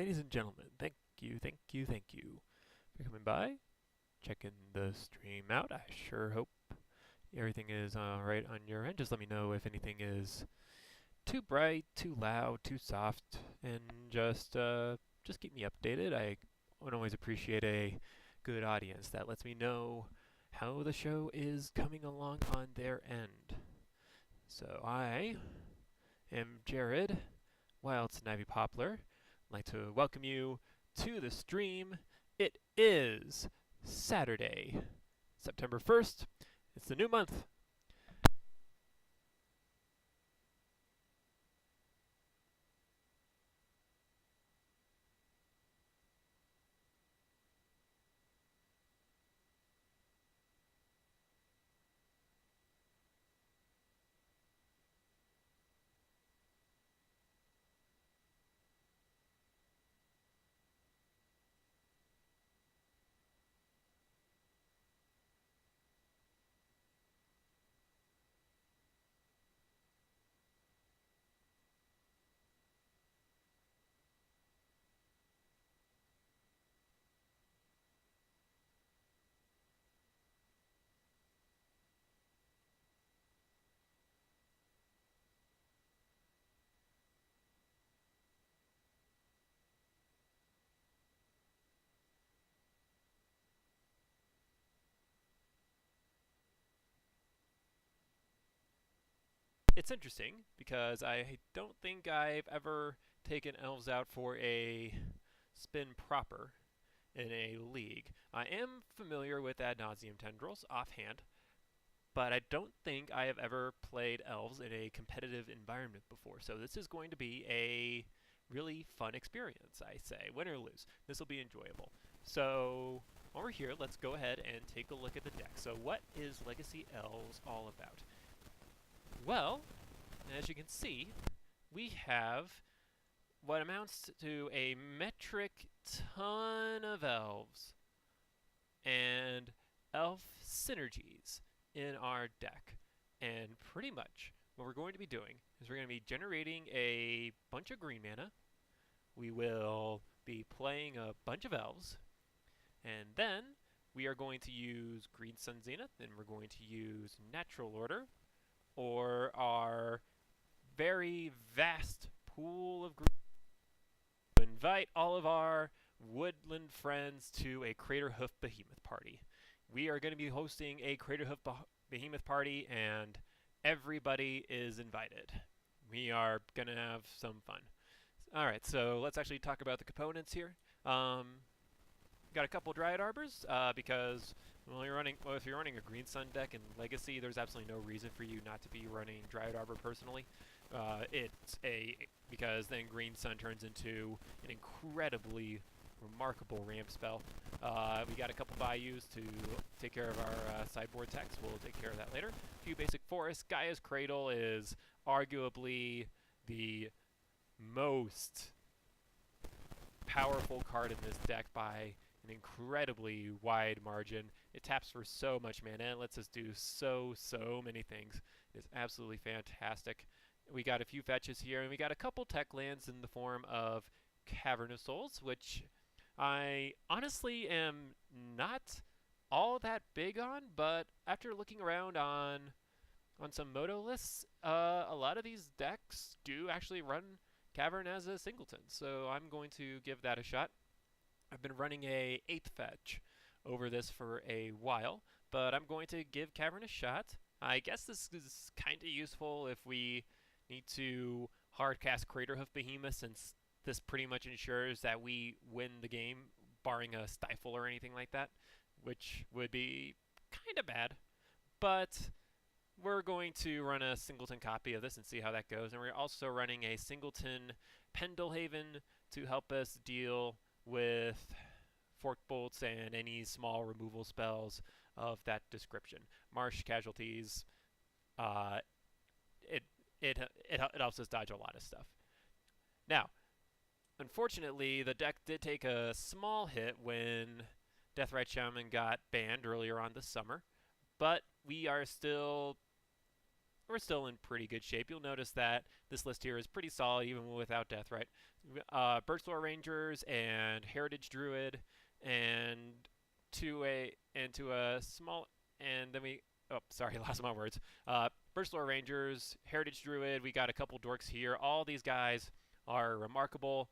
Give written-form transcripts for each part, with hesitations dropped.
ladies and gentlemen, thank you for coming by, checking the stream out. I sure hope everything is alright on your end. Just let me know if anything is too bright, too loud, too soft, and just keep me updated. I would always appreciate a good audience that lets me know how the show is coming along on their end. So I am Jared, WildSnivy Poplar. I'd like to welcome you to the stream. It is Saturday, September 1st. It's the new month. It's interesting because I don't think I've ever taken Elves out for a spin proper in a league. I am familiar with Ad Nauseam Tendrils offhand, but I don't think I have ever played Elves in a competitive environment before. So this is going to be a really fun experience, I say. Win or lose, this will be enjoyable. So while we're here, let's go ahead and take a look at the deck. So what is Legacy Elves all about? Well, as you can see, we have what amounts to a metric ton of elves and elf synergies in our deck. And pretty much what we're going to be doing is we're going to be generating a bunch of green mana. We will be playing a bunch of elves. And then we are going to use Green Sun Zenith, and we're going to use Natural Order, or our very vast pool of green to invite all of our woodland friends to a Craterhoof Behemoth party. We are going to be hosting a Craterhoof Behemoth party, and everybody is invited. We are going to have some fun. Alright, so let's actually talk about the components here. Got a couple Dryad Arbors, because if you're running a Green Sun deck in Legacy, there's absolutely no reason for you not to be running Dryad Arbor personally. Because then Green Sun turns into an incredibly remarkable ramp spell. We got a couple Bayous to take care of our sideboard text. We'll take care of that later. A few basic forests. Gaia's Cradle is arguably the most powerful card in this deck by an incredibly wide margin. It taps for so much mana and lets us do so many things. It is absolutely fantastic. We got a few fetches here, and we got a couple tech lands in the form of Cavern of Souls, which I honestly am not all that big on, but after looking around on some Moto lists, a lot of these decks do actually run Cavern as a singleton, so I'm going to give that a shot. I've been running a 8th fetch over this for a while, but I'm going to give Cavern a shot. I guess this is kind of useful if we need to hardcast Craterhoof Behemoth, since this pretty much ensures that we win the game, barring a stifle or anything like that, which would be kind of bad. But we're going to run a singleton copy of this and see how that goes. And we're also running a singleton Pendelhaven to help us deal with Fork Bolts and any small removal spells of that description. Marsh Casualties, it helps us dodge a lot of stuff. Now, unfortunately, the deck did take a small hit when Deathrite Shaman got banned earlier on this summer, but we're we're still in pretty good shape. You'll notice that this list here is pretty solid even without Deathrite. Birchlore Rangers and Heritage Druid, and to a small, and then we, oh, sorry, lost my words. Birchlore Rangers, Heritage Druid, we got a couple dorks here. All these guys are remarkable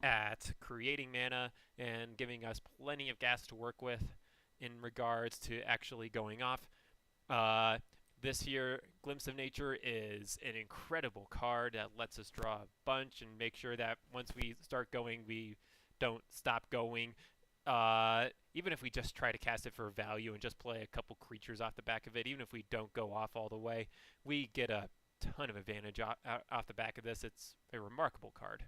at creating mana and giving us plenty of gas to work with in regards to actually going off. This here, Glimpse of Nature, is an incredible card that lets us draw a bunch and make sure that once we start going, we don't stop going. Even if we just try to cast it for value and just play a couple creatures off the back of it, even if we don't go off all the way, we get a ton of advantage off the back of this. It's a remarkable card.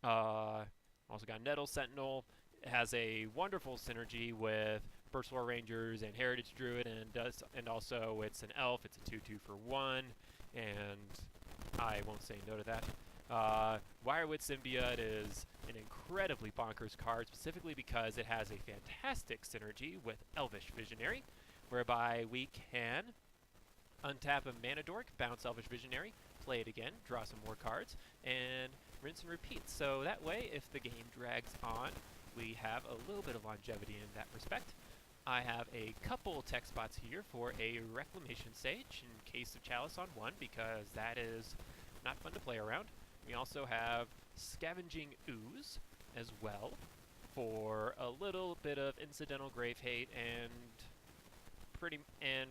Also got Nettle Sentinel. It has a wonderful synergy with Birchlore Rangers and Heritage Druid, and also it's an elf. It's a 2/2 for 1, and I won't say no to that. Wirewit Symbiote is an incredibly bonkers card, specifically because it has a fantastic synergy with Elvish Visionary, whereby we can untap a Mana Dork, bounce Elvish Visionary, play it again, draw some more cards, and rinse and repeat. So that way, if the game drags on, we have a little bit of longevity in that respect. I have a couple tech spots here for a Reclamation Sage in case of Chalice on 1, because that is not fun to play around. We also have Scavenging Ooze as well for a little bit of incidental Grave Hate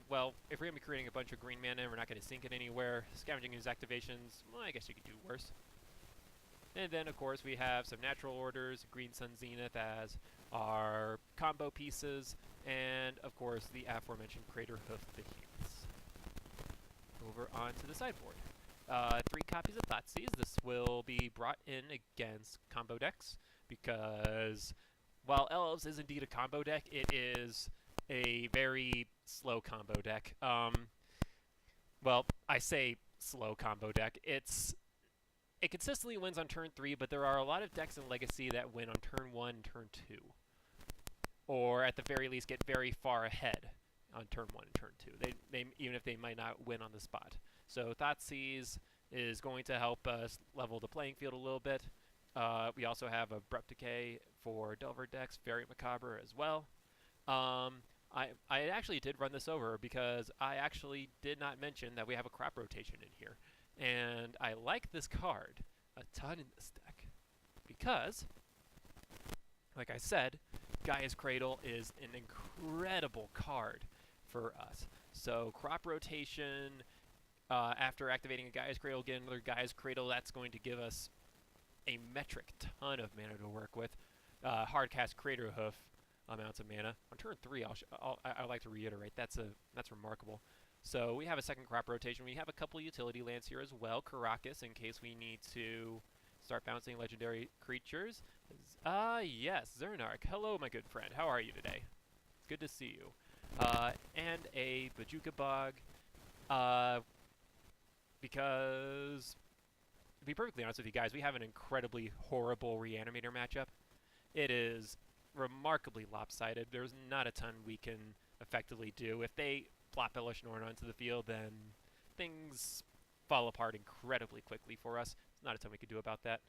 well, if we're going to be creating a bunch of green mana and we're not going to sink it anywhere, Scavenging Ooze activations, well, I guess you could do worse. And then, of course, we have some Natural Orders, Green Sun Zenith as our combo pieces, and, of course, the aforementioned Craterhoof Behemoths. Over onto the sideboard. 3 copies of Thoughtseize. This will be brought in against combo decks, because while Elves is indeed a combo deck, it is a very slow combo deck. Well, I say slow combo deck. It consistently wins on turn 3, but there are a lot of decks in Legacy that win on turn 1 and turn 2. Or at the very least get very far ahead on turn 1 and turn 2. They even if they might not win on the spot. So Thoughtseize is going to help us level the playing field a little bit. We also have Abrupt Decay for Delver decks, very macabre as well. I actually did run this over because I actually did not mention that we have a crop rotation in here. And I like this card a ton in this deck because, like I said, Gaia's Cradle is an incredible card for us. So crop rotation, after activating a Gaia's Cradle, get another Gaia's Cradle, that's going to give us a metric ton of mana to work with. Hardcast Craterhoof amounts of mana. On turn 3, I'd like to reiterate, that's remarkable. So we have a second crop rotation. We have a couple utility lands here as well. Karakas, in case we need to start bouncing legendary creatures. Yes, Zernark. Hello, my good friend. How are you today? Good to see you. And a Bajuka Bog. Because, to be perfectly honest with you guys, we have an incredibly horrible Reanimator matchup. It is remarkably lopsided. There's not a ton we can effectively do. If they plop Hellish Norn onto the field, then things fall apart incredibly quickly for us. There's not a ton we can do about that.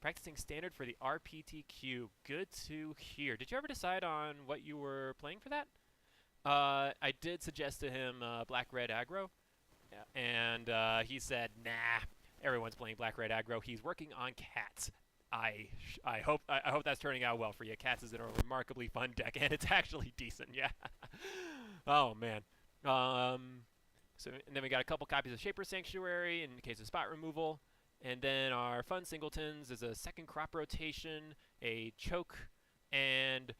Practicing Standard for the RPTQ. Good to hear. Did you ever decide on what you were playing for that? I did suggest to him Black-Red Aggro, and he said, nah, everyone's playing Black-Red Aggro. He's working on Cats. I hope that's turning out well for you. Cats is a remarkably fun deck, and it's actually decent, yeah. Oh, man. And then we got a couple copies of Shaper Sanctuary in case of spot removal. And then our fun singletons is a second crop rotation, a choke, and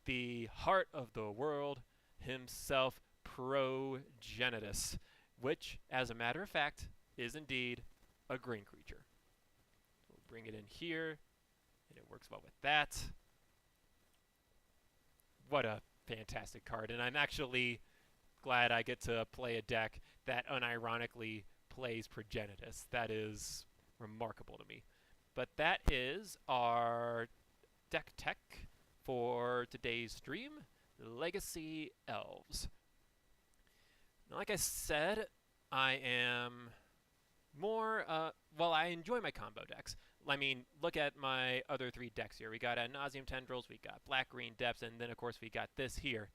the heart of the world himself, Progenitus, which, as a matter of fact, is indeed a green creature. We'll bring it in here, and it works well with that. What a fantastic card, and I'm actually glad I get to play a deck that unironically plays Progenitus. That is remarkable to me. But that is our deck tech for today's stream, Legacy Elves. Now, like I said, I am more, well, I enjoy my combo decks. I mean, look at my other 3 decks here. We got Ad Nauseam Tendrils, we got Black-Green Depths, and then, of course, we got this here.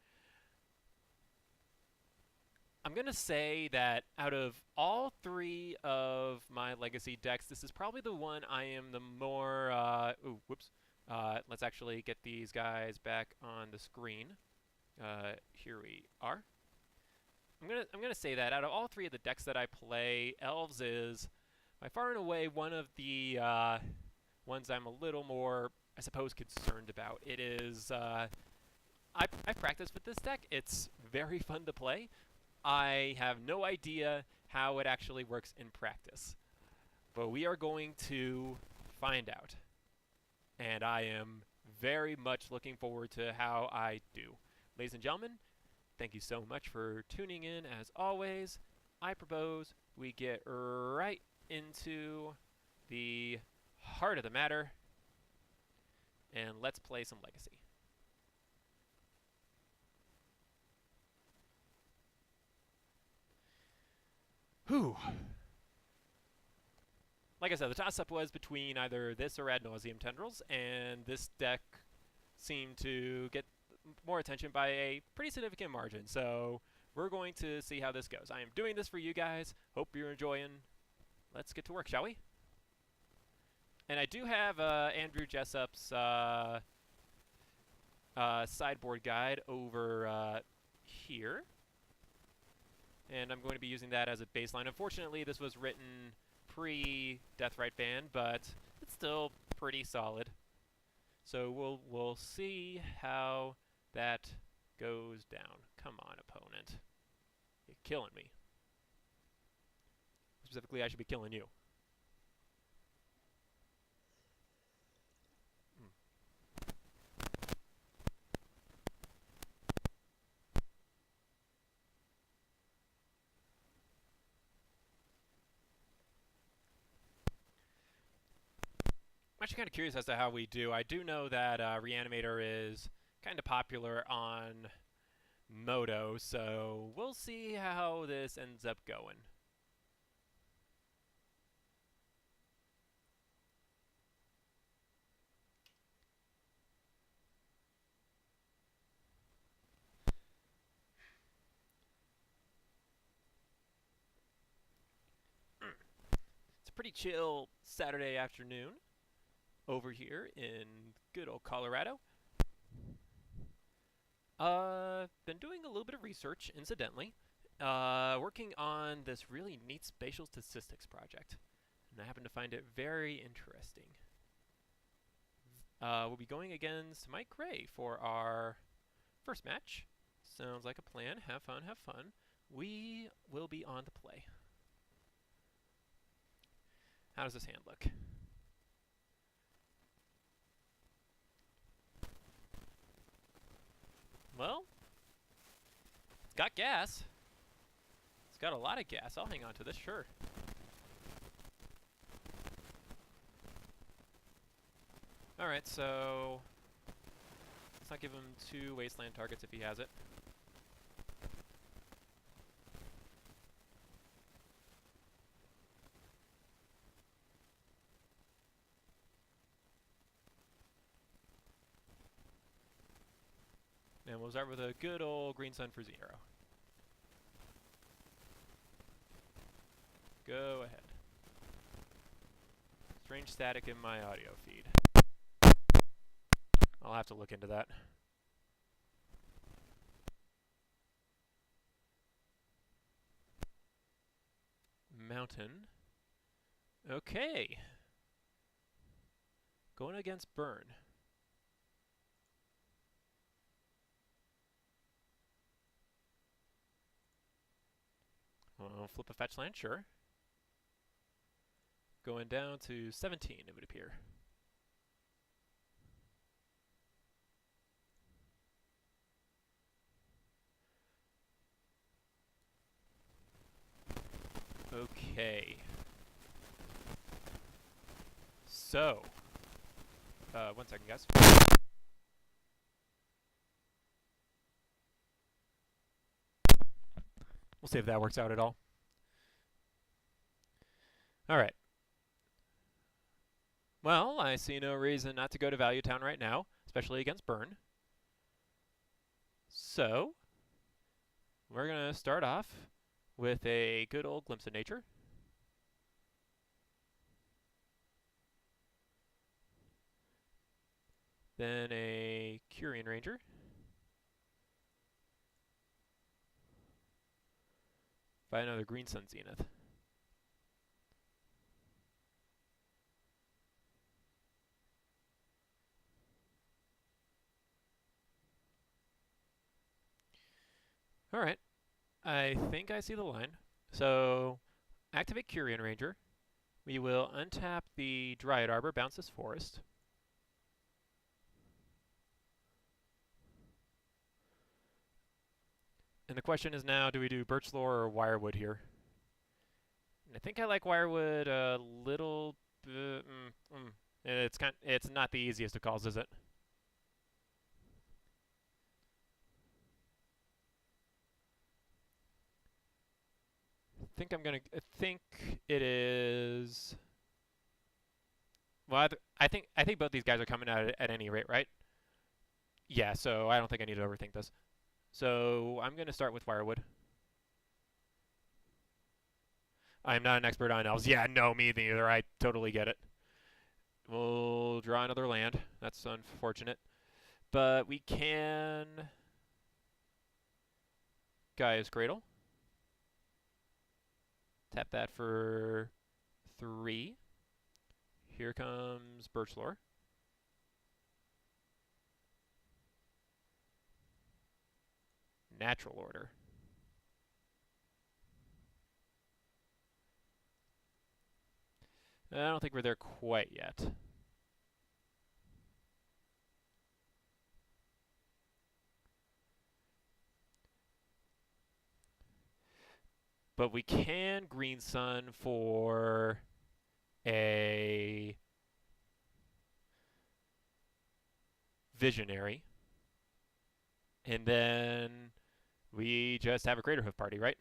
I'm going to say that out of all 3 of my Legacy decks, this is probably the one I am the more, ooh, whoops. Let's actually get these guys back on the screen. Here we are. I'm gonna say that out of all 3 of the decks that I play, Elves is by far and away one of the ones I'm a little more, I suppose, concerned about. It is I practice with this deck. It's very fun to play. I have no idea how it actually works in practice, but we are going to find out, and I am very much looking forward to how I do. Ladies and gentlemen, thank you so much for tuning in. As always, I propose we get right into the heart of the matter, and let's play some Legacy. Whew. Like I said, the toss-up was between either this or Ad Nauseam Tendrils, and this deck seemed to get more attention by a pretty significant margin. So we're going to see how this goes. I am doing this for you guys. Hope you're enjoying. Let's get to work, shall we? And I do have Andrew Jessup's sideboard guide over here. And I'm going to be using that as a baseline. Unfortunately, this was written pre-Deathrite ban, but it's still pretty solid. So we'll see how that goes down. Come on, opponent. You're killing me. Specifically, I should be killing you. I'm actually kind of curious as to how we do. I do know that Reanimator is kind of popular on Moto, so we'll see how this ends up going. It's a pretty chill Saturday afternoon over here in good old Colorado. Been doing a little bit of research, incidentally, working on this really neat spatial statistics project, and I happen to find it very interesting. We'll be going against Mike Gray for our first match. Sounds like a plan. Have fun, have fun. We will be on the play. How does this hand look? Well, it's got gas. It's got a lot of gas. I'll hang on to this, sure. Alright, so let's not give him 2 wasteland targets if he has it. And we'll start with a good old green sun for 0. Go ahead. Strange static in my audio feed. I'll have to look into that. Mountain. Okay. Going against Burn. Well, flip a fetch land, sure. Going down to 17, it would appear. Okay. So, 1 second, guys. We'll see if that works out at all. Alright. Well, I see no reason not to go to Value Town right now, especially against Burn. So, we're going to start off with a good old Glimpse of Nature. Then a Curian Ranger. By another Green Sun Zenith. Alright, I think I see the line. So, activate Curian Ranger. We will untap the Dryad Arbor, bounce this forest. And the question is now, do we do Birch Lore or Wirewood here? And I think I like Wirewood a little bit. It's not the easiest of calls, is it? I think it is. Well, I think both these guys are coming out at any rate, right? Yeah, so I don't think I need to overthink this. So I'm going to start with Wirewood. I'm not an expert on elves. Yeah, no, me neither. I totally get it. We'll draw another land. That's unfortunate. But we can Gaia's Cradle. Tap that for 3. Here comes Birch Lore. Natural Order. I don't think we're there quite yet. But we can Green Sun for a Visionary. And then we just have a Craterhoof party, right?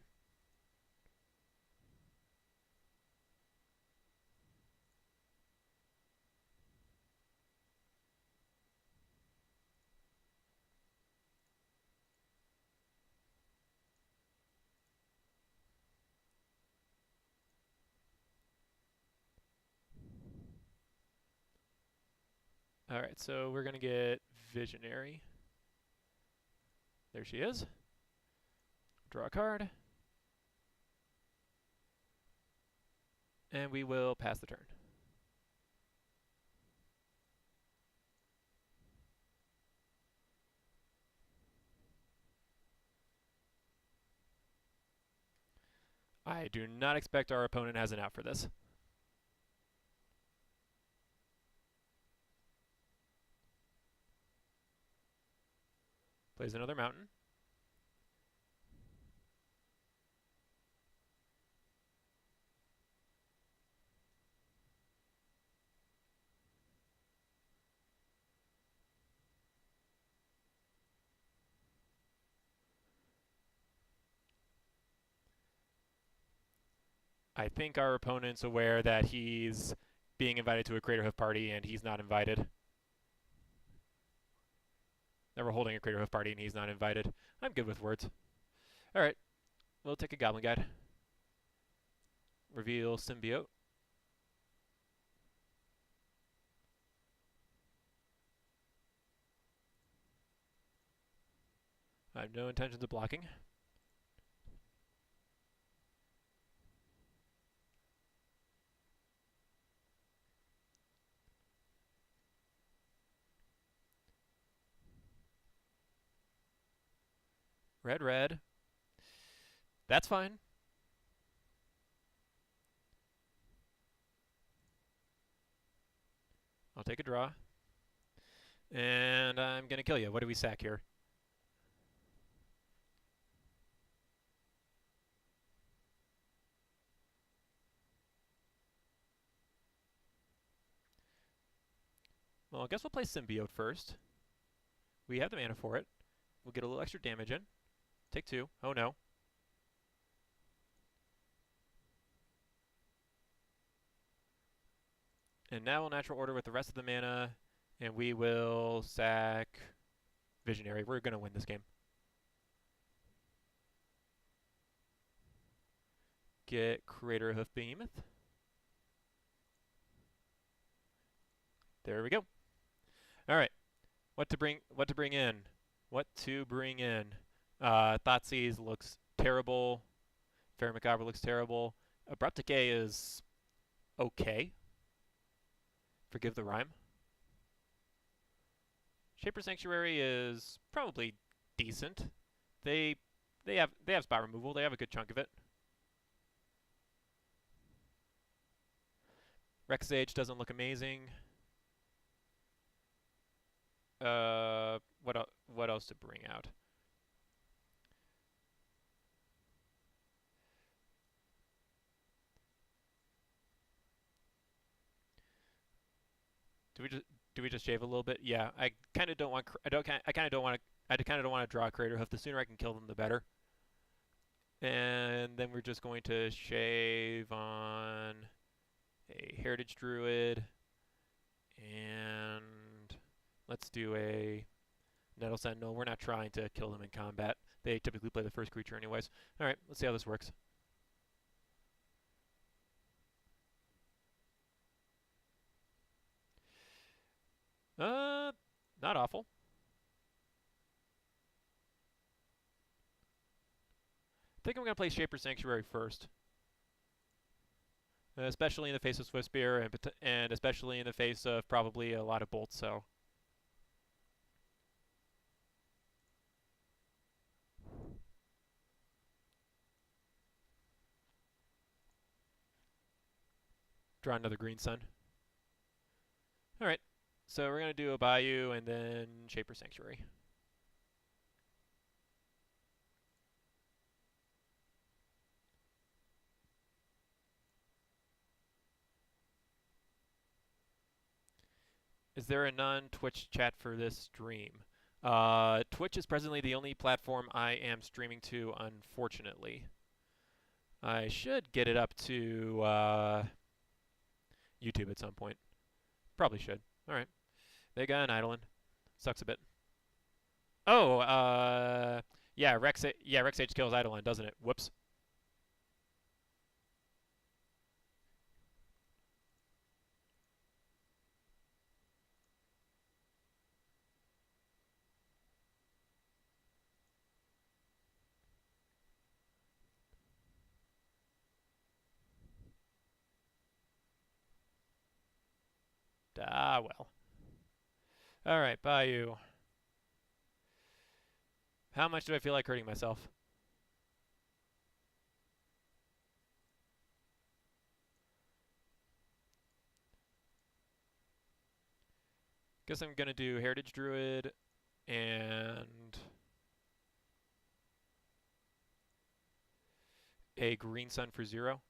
Alright, so we're going to get Visionary. There she is. Draw a card. And we will pass the turn. I do not expect our opponent has an out for this. Plays another mountain. I think our opponent's aware that he's being invited to a Craterhoof party and he's not invited. That we're holding a Craterhoof party and he's not invited. I'm good with words. Alright, we'll take a Goblin Guide. Reveal Symbiote. I have no intentions of blocking. Red, red. That's fine. I'll take a draw. And I'm going to kill you. What do we sack here? Well, I guess we'll play Symbiote first. We have the mana for it. We'll get a little extra damage in. Take 2. Oh no. And now we'll natural order with the rest of the mana, and we will sack Visionary. We're going to win this game. Get Craterhoof Behemoth. There we go. All right. What to bring in? What to bring in? Thoughtseize looks terrible. Fair Macabre looks terrible. Abrupt Decay is okay. Forgive the rhyme. Shaper Sanctuary is probably decent. They have spot removal. They have a good chunk of it. Rex Age doesn't look amazing. What else to bring out? Do we just shave a little bit? Yeah, I kind of don't want. I kind of don't want to. I kind of don't want to draw a Craterhoof. The sooner I can kill them, the better. And then we're just going to shave on a Heritage Druid, and let's do a Nettle Sentinel. We're not trying to kill them in combat. They typically play the first creature anyways. All right, let's see how this works. Not awful. I think I'm going to play Shaper Sanctuary first. Especially in the face of Swiftspear, and especially in the face of probably a lot of bolts, so. Draw another Green Sun. Alright, so we're going to do a Bayou and then Shaper Sanctuary. Is there a non-Twitch chat for this stream? Twitch is presently the only platform I am streaming to, unfortunately. I should get it up to YouTube at some point. Probably should. Alright. They got an Eidolon. Sucks a bit. Oh, yeah, Rex Age kills Eidolon, doesn't it? Whoops. Ah, well. Alright, Bayou. How much do I feel like hurting myself? Guess I'm gonna do Heritage Druid and a Green Sun for 0.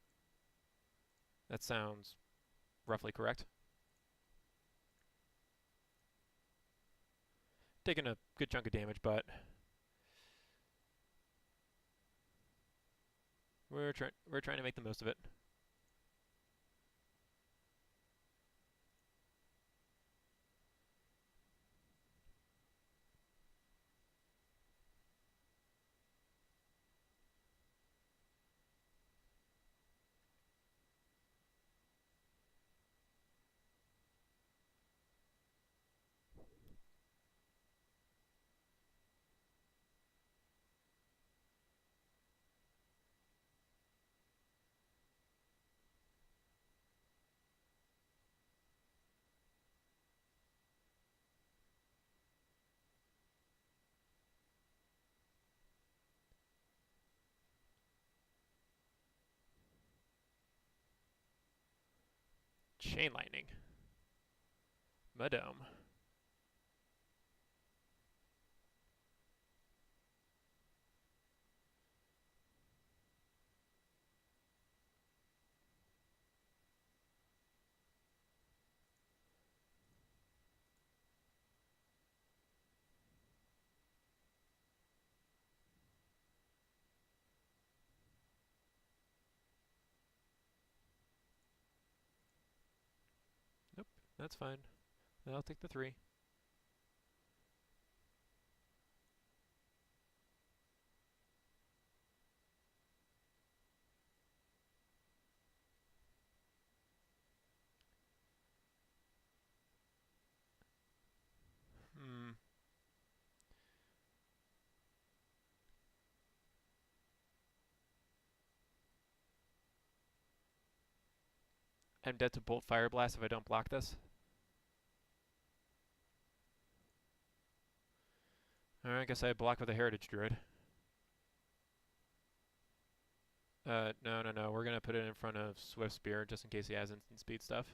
That sounds roughly correct. Taking a good chunk of damage, but we're trying to make the most of it. Chain Lightning. Madome. Nope. That's fine. I'll take the 3. Hmm. I'm dead to Bolt Fire Blast if I don't block this. Alright, I guess I block with a Heritage Druid. No. We're gonna put it in front of Swift Spear just in case he has instant speed stuff.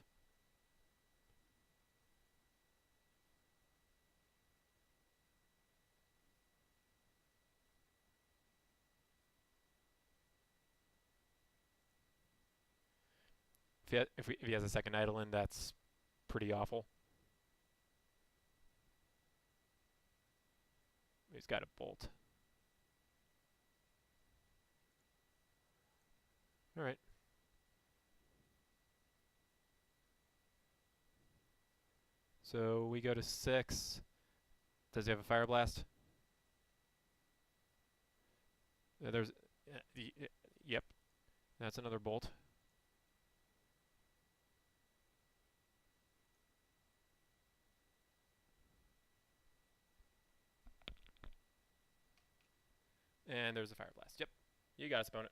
If he has a second Eidolon, that's pretty awful. He's got a Bolt. Alright. So we go to 6. Does he have a Fire Blast? There's... Yep. That's another Bolt. And there's a Fire Blast. Yep. You gotta spawn it.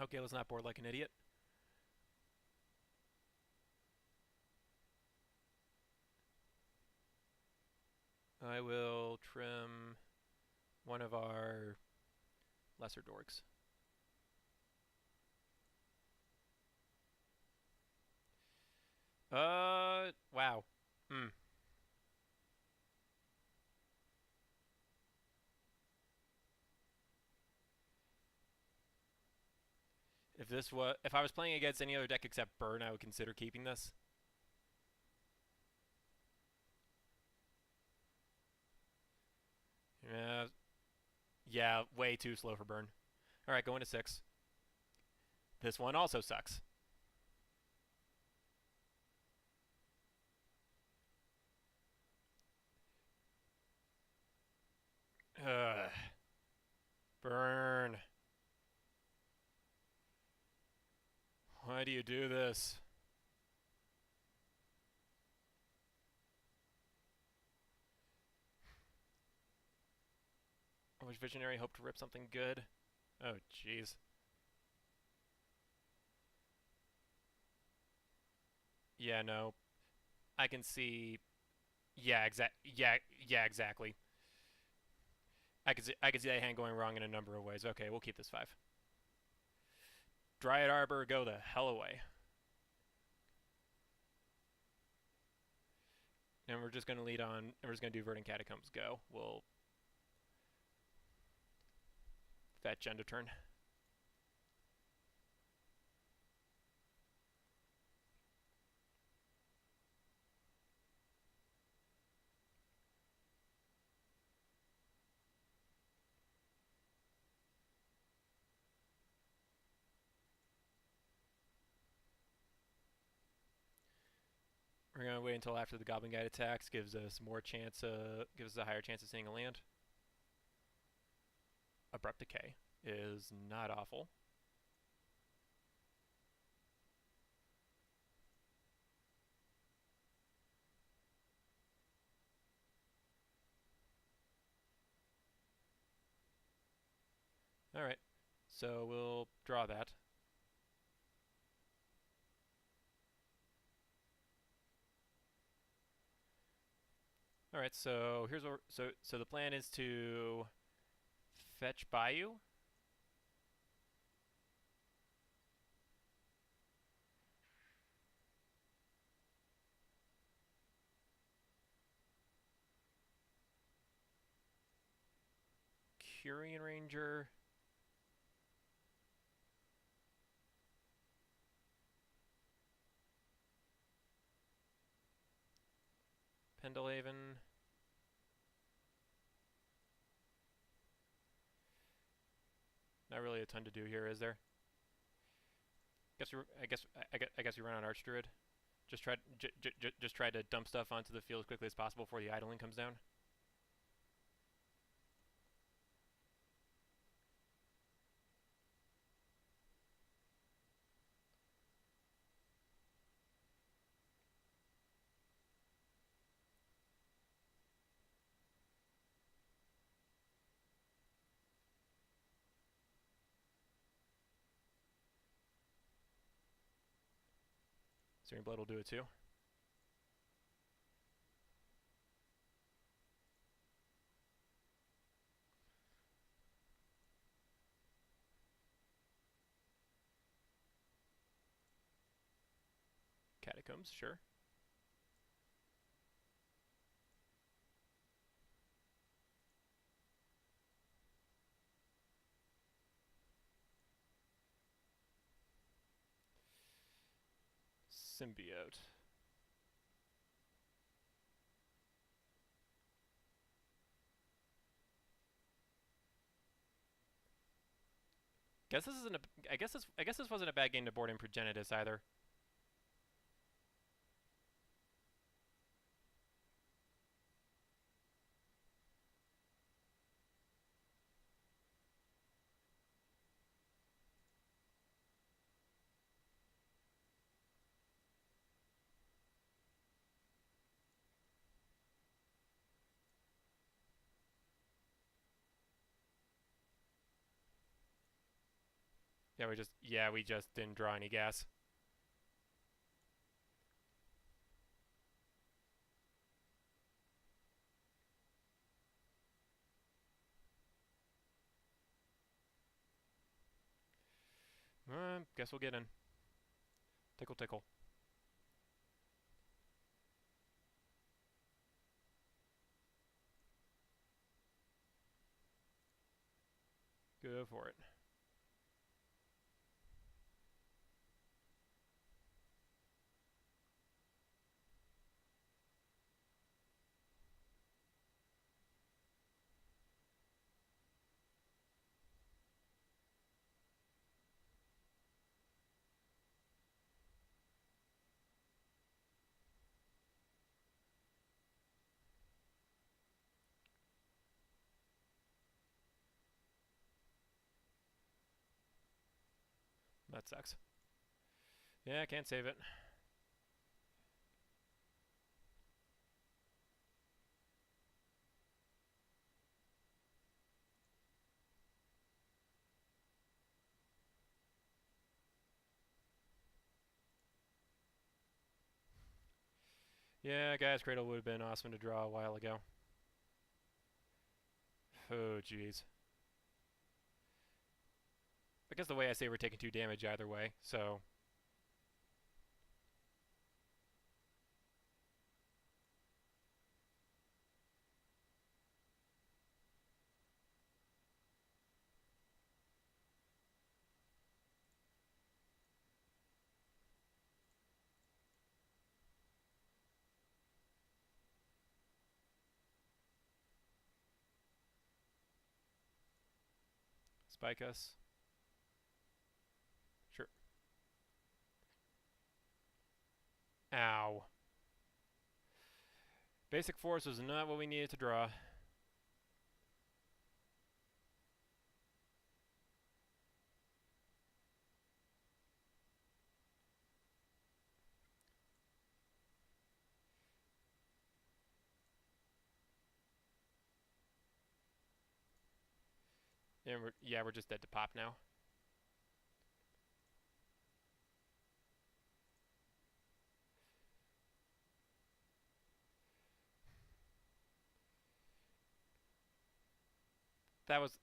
Okay, let's not board like an idiot. I will trim one of our lesser dorks. Wow. If I was playing against any other deck except Burn, I would consider keeping this. Yeah, way too slow for Burn. Alright, going to 6. This one also sucks. Ugh. Burn. Why do you do this? I wish Visionary hoped to rip something good. Oh, jeez. Yeah, no. I can see... Yeah, exactly. I could see that hand going wrong in a number of ways. Okay, we'll keep this 5. Dryad Arbor, go the hell away. And we're just going to lead on, and we're just going to do Verdant Catacombs go. We'll fetch end of turn. We're going to wait until after the Goblin Guide attacks, gives us a higher chance of seeing a land. Abrupt Decay is not awful. Alright, so we'll draw that. Alright, so here's what so the plan is to fetch Bayou. Curian Ranger. Pendelhaven. Not really a ton to do here, is there? I guess you run on Archdruid. Just try to dump stuff onto the field as quickly as possible before the idling comes down. Searing Blood will do it too. Catacombs, sure. Symbiote. Guess this isn't a. I guess this wasn't a bad game to board in Progenitus either. We just didn't draw any gas. Guess we'll get in. Tickle, tickle. Go for it. That sucks. Yeah, I can't save it. Yeah, Guy's Cradle would have been awesome to draw a while ago. Oh, jeez. I guess the way I say we're taking 2 damage either way, so... Spike us. Sure. Ow. Basic Force was not what we needed to draw. And we're just dead to pop now. That was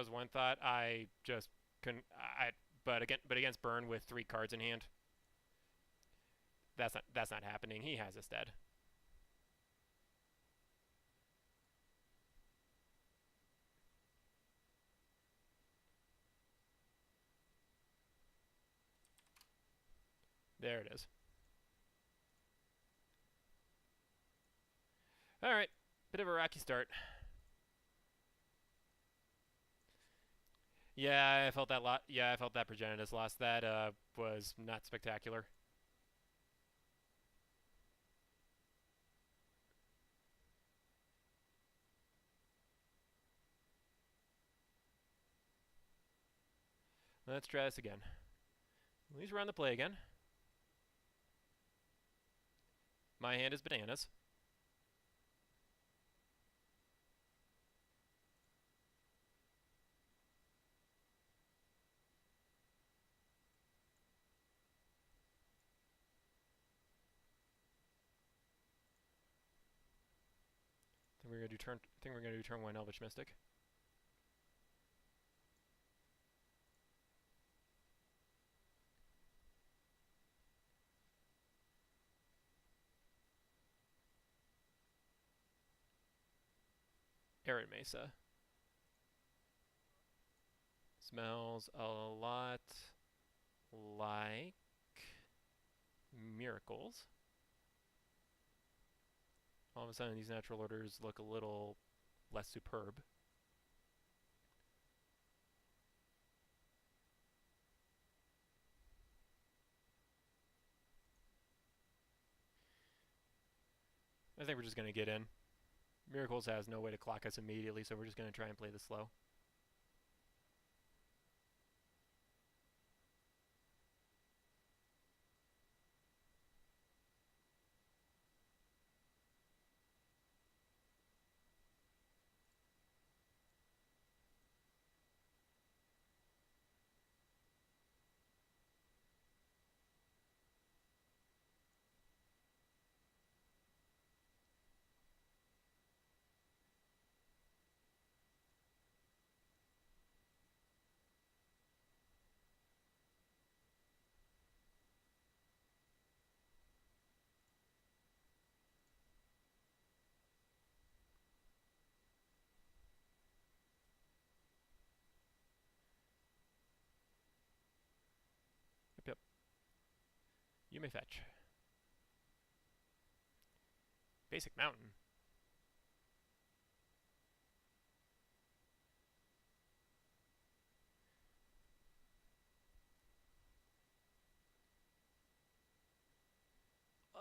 one thought. I just couldn't. But against Burn with 3 cards in hand, that's not happening. He has us dead. There it is. All right, bit of a rocky start. Yeah, I felt that lot. Yeah, I felt that Progenitus loss. That was not spectacular. Let's try this again. At least we're on the play again. My hand is bananas. I think we're gonna do turn one Elvish Mystic. Arid Mesa. Smells a lot like Miracles. All of a sudden, these natural orders look a little less superb. I think we're just going to get in. Miracles has no way to clock us immediately, so we're just going to try and play this slow. Yep, yep. You may fetch. Basic Mountain.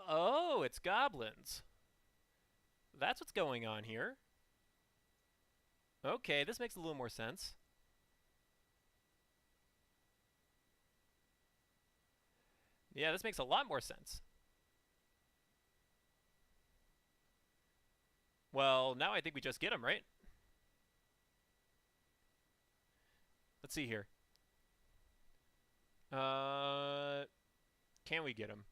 Oh, it's goblins. That's what's going on here. Okay, this makes a little more sense. Yeah, this makes a lot more sense. Well, now I think we just get him, right? Let's see here. Uh, can we get him?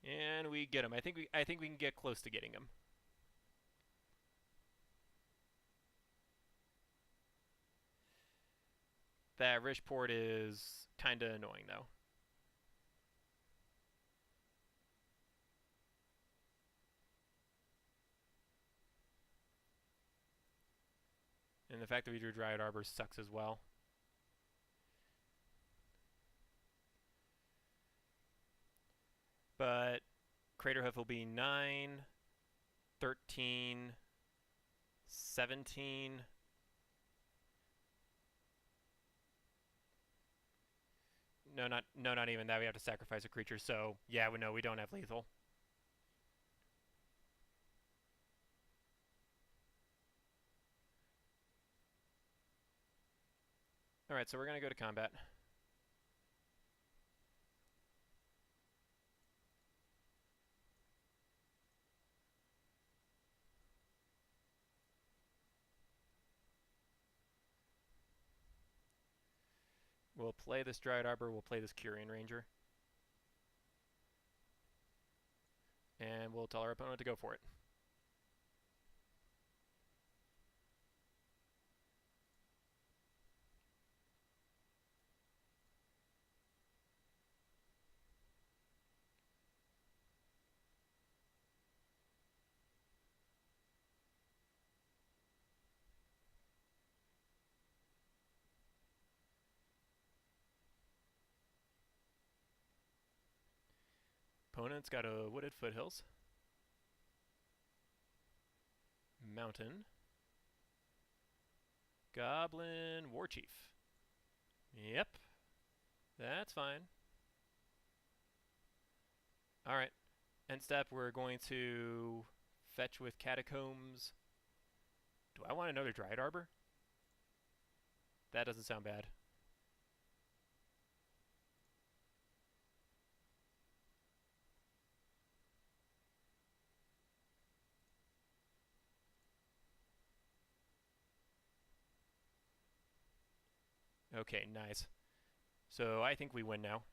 Can we get him? I think we can get close to getting him. That Rish port is kind of annoying, though. And the fact that we drew Dryad Arbor sucks as well. But Craterhoof will be 9, 13, 17. Not even that. We have to sacrifice a creature. So yeah, we don't have lethal. All right, so we're gonna go to combat. We'll play this Dryad Arbor. We'll play this Curian Ranger. And we'll tell our opponent to go for it. Opponent's got a Wooded Foothills, Mountain, Goblin Warchief. Yep. That's fine. Alright. End step, we're going to fetch with Catacombs. Do I want another Dryad Arbor? That doesn't sound bad. Okay, nice. So I think we win now.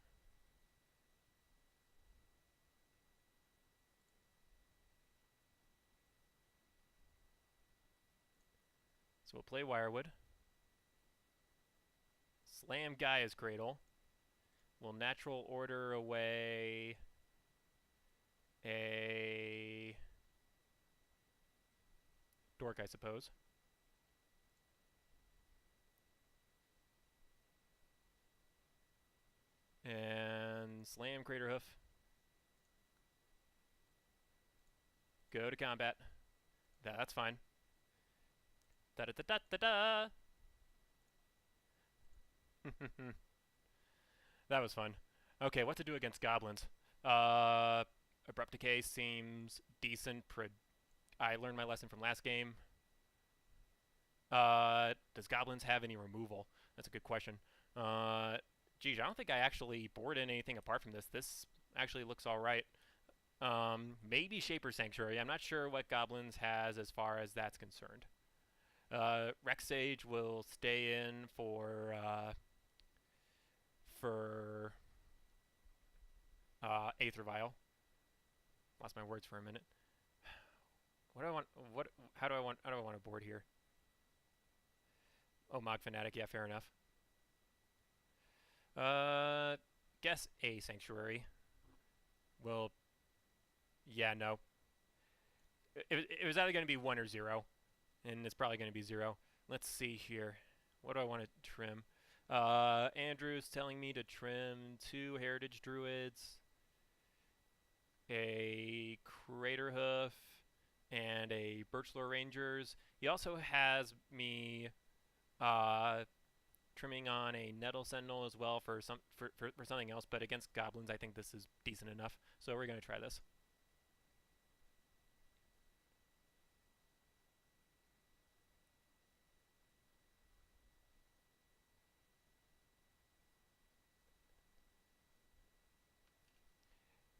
So we'll play Wirewood. Slam Gaia's Cradle. We'll natural order away a Dork, I suppose. And slam Craterhoof. Go to combat. That's fine. Da da da da da da. That was fun. Okay, what to do against goblins? Abrupt Decay seems decent. I learned my lesson from last game. Does goblins have any removal? That's a good question. Geez, I don't think I actually board in anything apart from this. This actually looks alright. Maybe Shaper Sanctuary. I'm not sure what goblins has as far as that's concerned. Rex Sage will stay in for Aether Vial. Lost my words for a minute. What do I want? How do I want to board here? Oh, Mog Fanatic. Yeah, fair enough. Guess a Sanctuary. Well, yeah, no. It was either going to be 1 or 0, and it's probably going to be 0. Let's see here. What do I want to trim? Andrew's telling me to trim 2 Heritage Druids, a Craterhoof, and a Birchlore Rangers. He also has me trimming on a Nettle Sentinel as well for something else, but against goblins I think this is decent enough, so we're going to try this.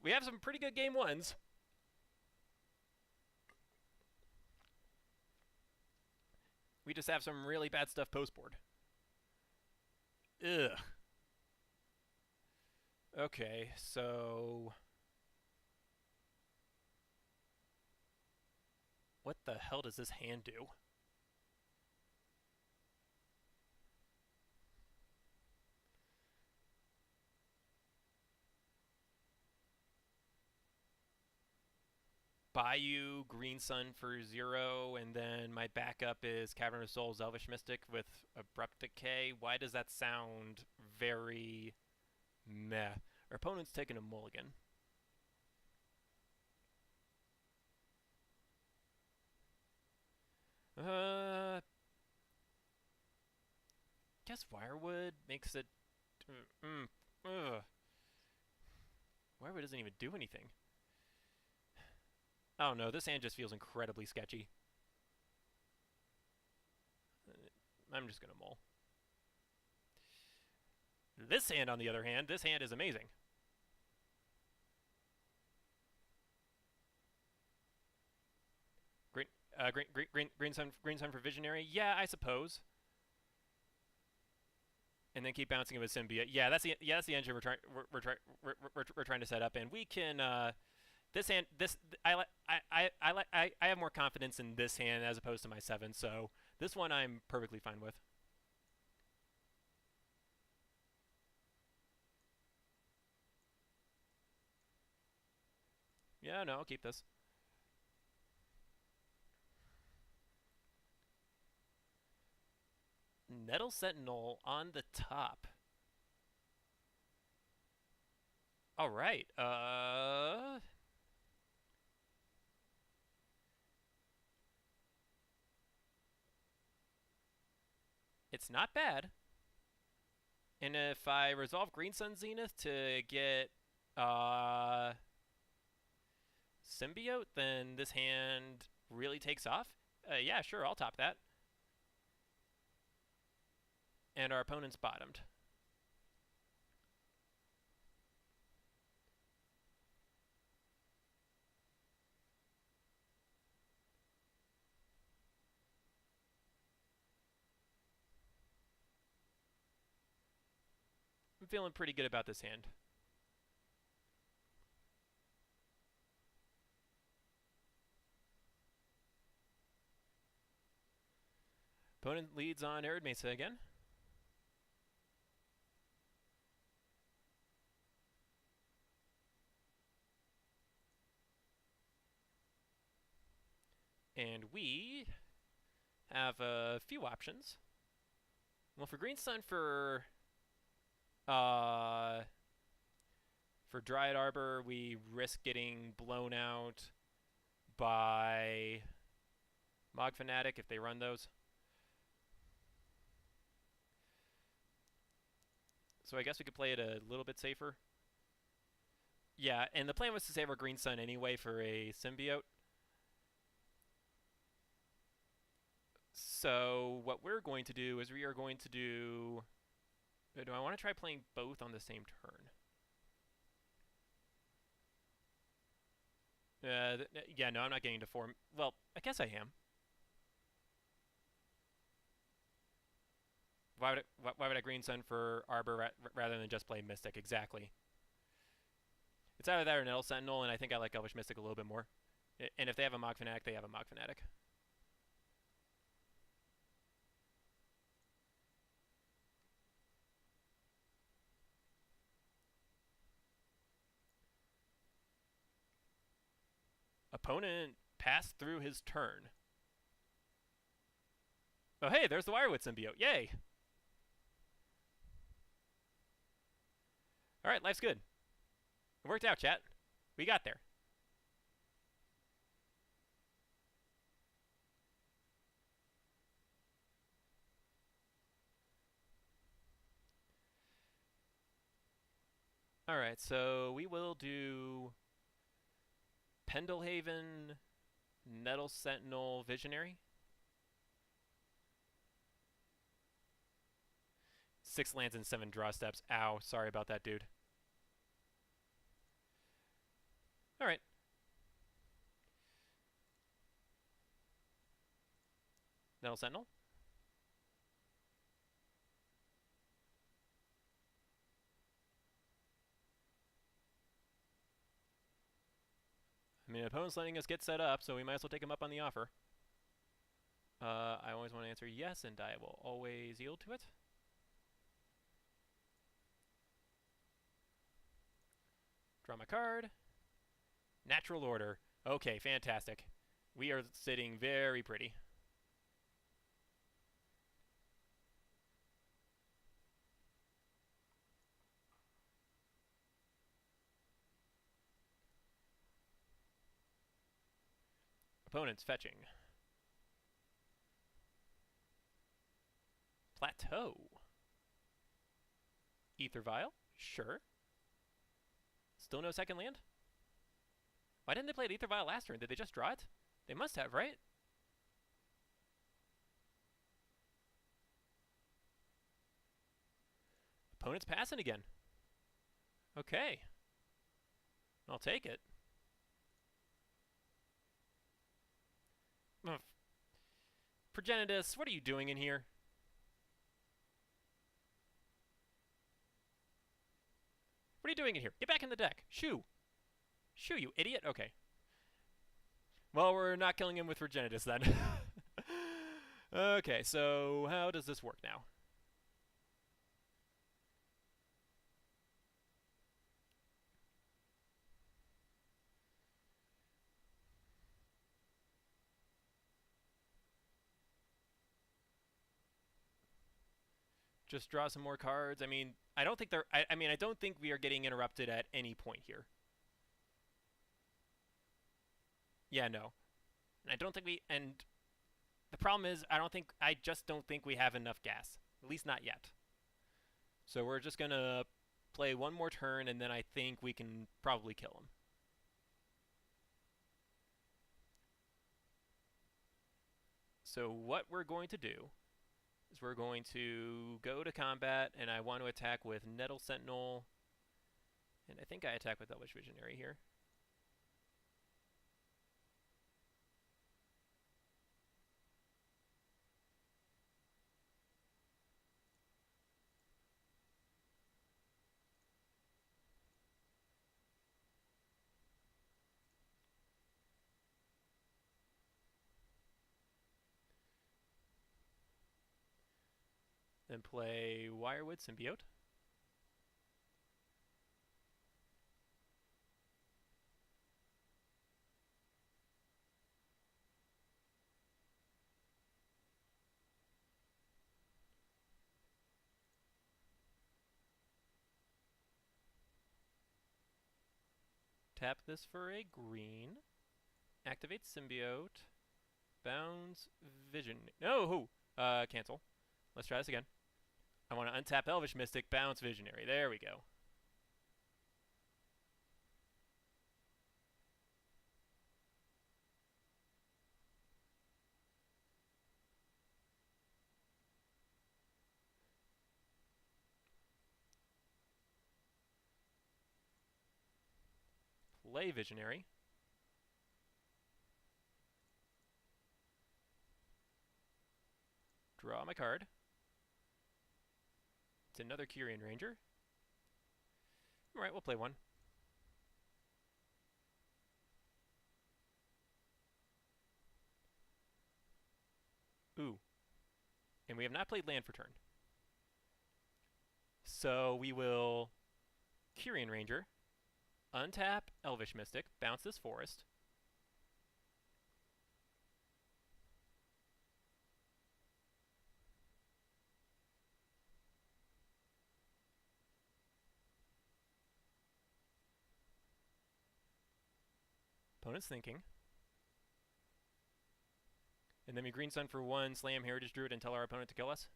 We have some pretty good game ones. We just have some really bad stuff post-board. Ugh. Okay, so... what the hell does this hand do? Bayou, Green Sun for 0, and then my backup is Cavern of Souls, Elvish Mystic with Abrupt Decay. Why does that sound very meh? Our opponent's taking a mulligan. Guess Wirewood makes it... Wirewood doesn't even do anything. Oh no, this hand just feels incredibly sketchy. I'm just gonna mull. This hand, on the other hand, this hand is amazing. Green Sun for Visionary. Yeah, I suppose. And then keep bouncing it with Symbiote. Yeah, that's the engine we're trying to set up, and we can. This hand, I have more confidence in this hand as opposed to my 7, so this one I'm perfectly fine with. Yeah, no, I'll keep this. Nettle Sentinel on the top. All right. It's not bad. And if I resolve Green Sun Zenith to get Symbiote, then this hand really takes off. Yeah, sure, I'll top that. And our opponent's bottomed. I'm feeling pretty good about this hand. Opponent leads on Arid Mesa again. And we have a few options. Well, for Green Sun, for Dryad Arbor, we risk getting blown out by Mog Fanatic if they run those. So I guess we could play it a little bit safer. Yeah, and the plan was to save our Green Sun anyway for a Symbiote. So what we're going to do is we are going to do... Do I want to try playing both on the same turn? Yeah, no, I'm not getting to 4. Well, I guess I am. Why would I Green Sun for Arbor rather than just play Mystic? Exactly. It's either that or an Elf Sentinel, and I think I like Elvish Mystic a little bit more. And if they have a Mog Fanatic, they have a Mog Fanatic. Opponent passed through his turn. Oh, hey, there's the Wirewood Symbiote. Yay! Alright, life's good. It worked out, chat. We got there. Alright, so we will do Pendelhaven, Nettle Sentinel, Visionary. 6 lands and 7 draw steps. Ow, sorry about that, dude. Alright. Nettle Sentinel. I mean, opponent's letting us get set up, so we might as well take him up on the offer. I always want to answer yes, and I will always yield to it. Draw my card. Natural Order. Okay, fantastic. We are sitting very pretty. Opponent's fetching. Plateau. Ether Vial? Sure. Still no second land? Why didn't they play Ether Vial last turn? Did they just draw it? They must have, right? Opponent's passing again. Okay. I'll take it. Ugh. Progenitus, what are you doing in here? What are you doing in here? Get back in the deck. Shoo. Shoo, you idiot. Okay. Well, we're not killing him with Progenitus then. Okay, so how does this work now? Just draw some more cards. I mean, I don't think they're... I mean, I don't think we are getting interrupted at any point here. Yeah, no. And I don't think we... And the problem is, I just don't think we have enough gas. At least not yet. So we're just gonna play one more turn, and then I think we can probably kill him. So what we're going to do is we're going to go to combat, and I want to attack with Nettle Sentinel, and I think I attack with Elvish Visionary here. Then play Wirewood Symbiote. Tap this for a green. Activate Symbiote. Bounce Vision. No! Cancel. Let's try this again. I want to untap Elvish Mystic, bounce Visionary. There we go. Play Visionary. Draw my card. It's another Kyrian Ranger. Alright, we'll play one. Ooh. And we have not played land for turn. So we will Kyrian Ranger, untap Elvish Mystic, bounce this forest. Opponent's thinking. And then we Green Sun for 1, slam Heritage Druid, and tell our opponent to kill us.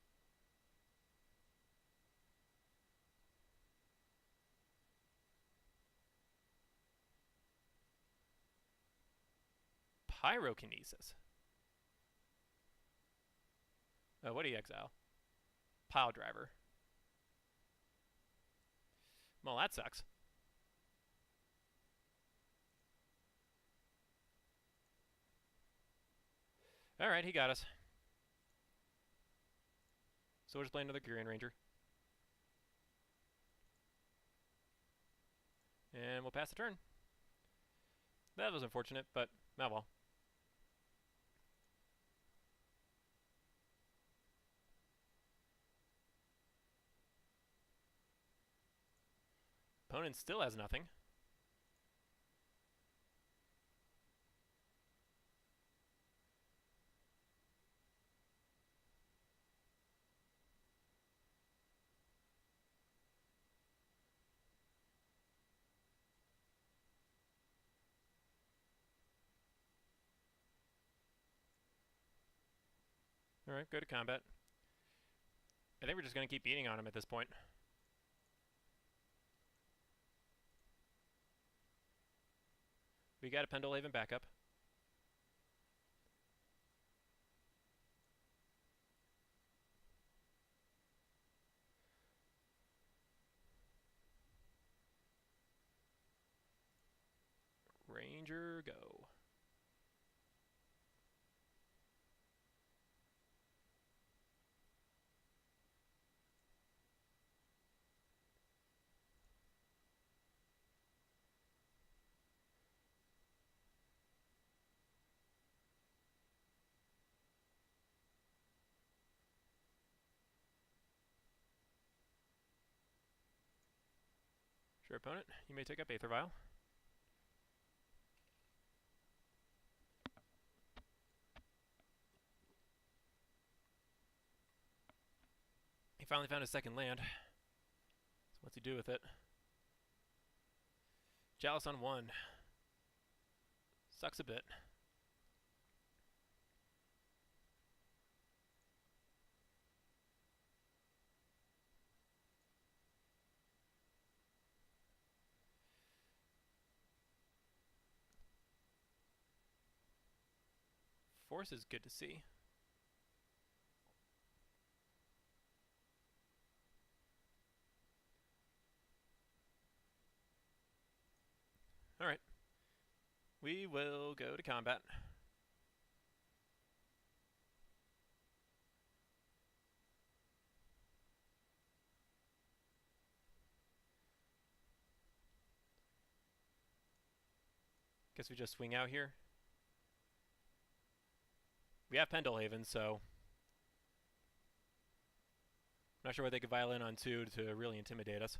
Pyrokinesis. What do you exile? Pile Driver. Well, that sucks. Alright, he got us. So we'll just play another Kyrian Ranger. And we'll pass the turn. That was unfortunate, but oh well. Opponent still has nothing. Alright, go to combat. I think we're just going to keep beating on him at this point. We got a Pendelhaven backup. Ranger, go. Sure, opponent, you may take up Aether Vial. He finally found his second land. So what's he do with it? Chalice on 1. Sucks a bit. force is good to see. Alright. We will go to combat. Guess we just swing out here. We have Pendelhaven, so I'm not sure what they could violin on 2 to really intimidate us.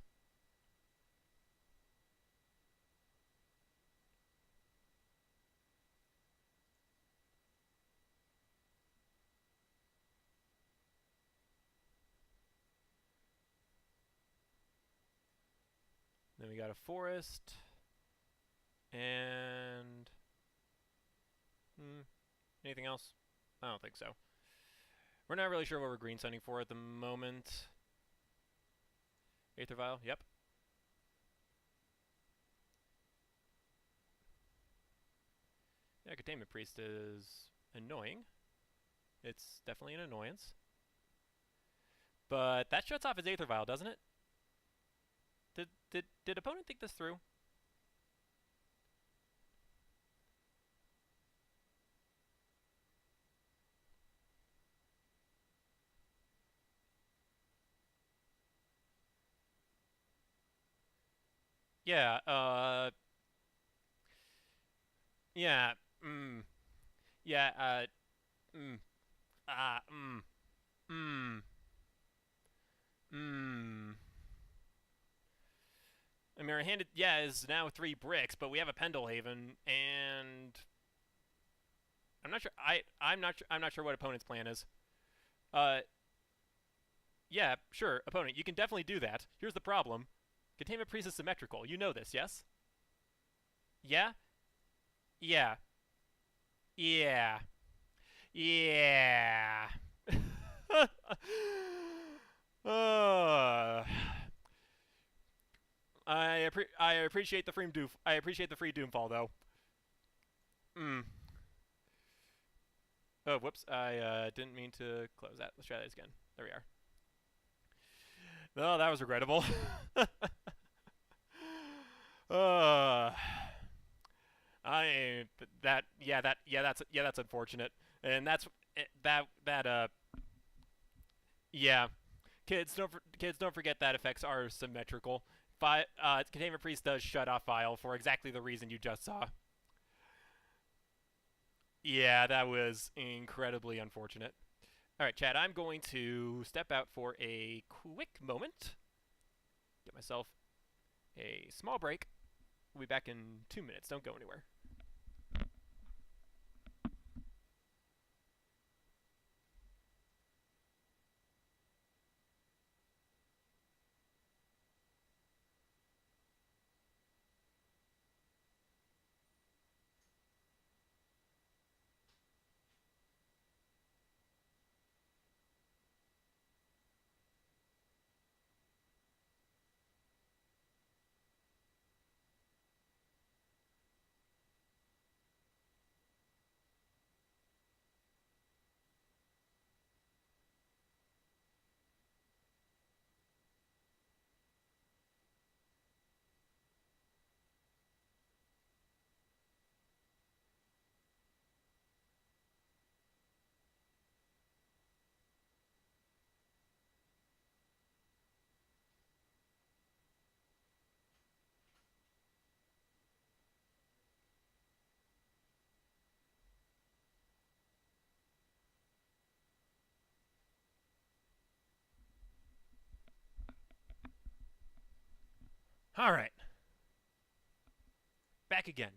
Then we got a forest. And anything else? I don't think so. We're not really sure what we're green sending for at the moment. Aether Vial, yep. Yeah, Containment Priest is annoying. It's definitely an annoyance. But that shuts off his Aether Vial, doesn't it? Did opponent think this through? Yeah, yeah, yeah, mm, ah, mm, mm. I mean, our hand, yeah, is now 3 bricks, but we have a Pendelhaven, and I'm not sure. I'm not sure what opponent's plan is. Uh, yeah, sure, opponent, you can definitely do that. Here's the problem: Containment Priest is symmetrical. You know this, yes? Yeah, yeah, yeah, yeah. uh, I appreciate the free doom. I appreciate the free doomfall though. Mm. Oh, whoops! I didn't mean to close that. Let's try that again. There we are. No, that was regrettable. uh, I that yeah that yeah that's unfortunate, and that's that yeah. Kids don't forget that effects are symmetrical. Containment Priest does shut off Vial for exactly the reason you just saw. Yeah, that was incredibly unfortunate. All right, Chad, I'm going to step out for a quick moment. Get myself a small break. We'll be back in 2 minutes. Don't go anywhere. All right, back again.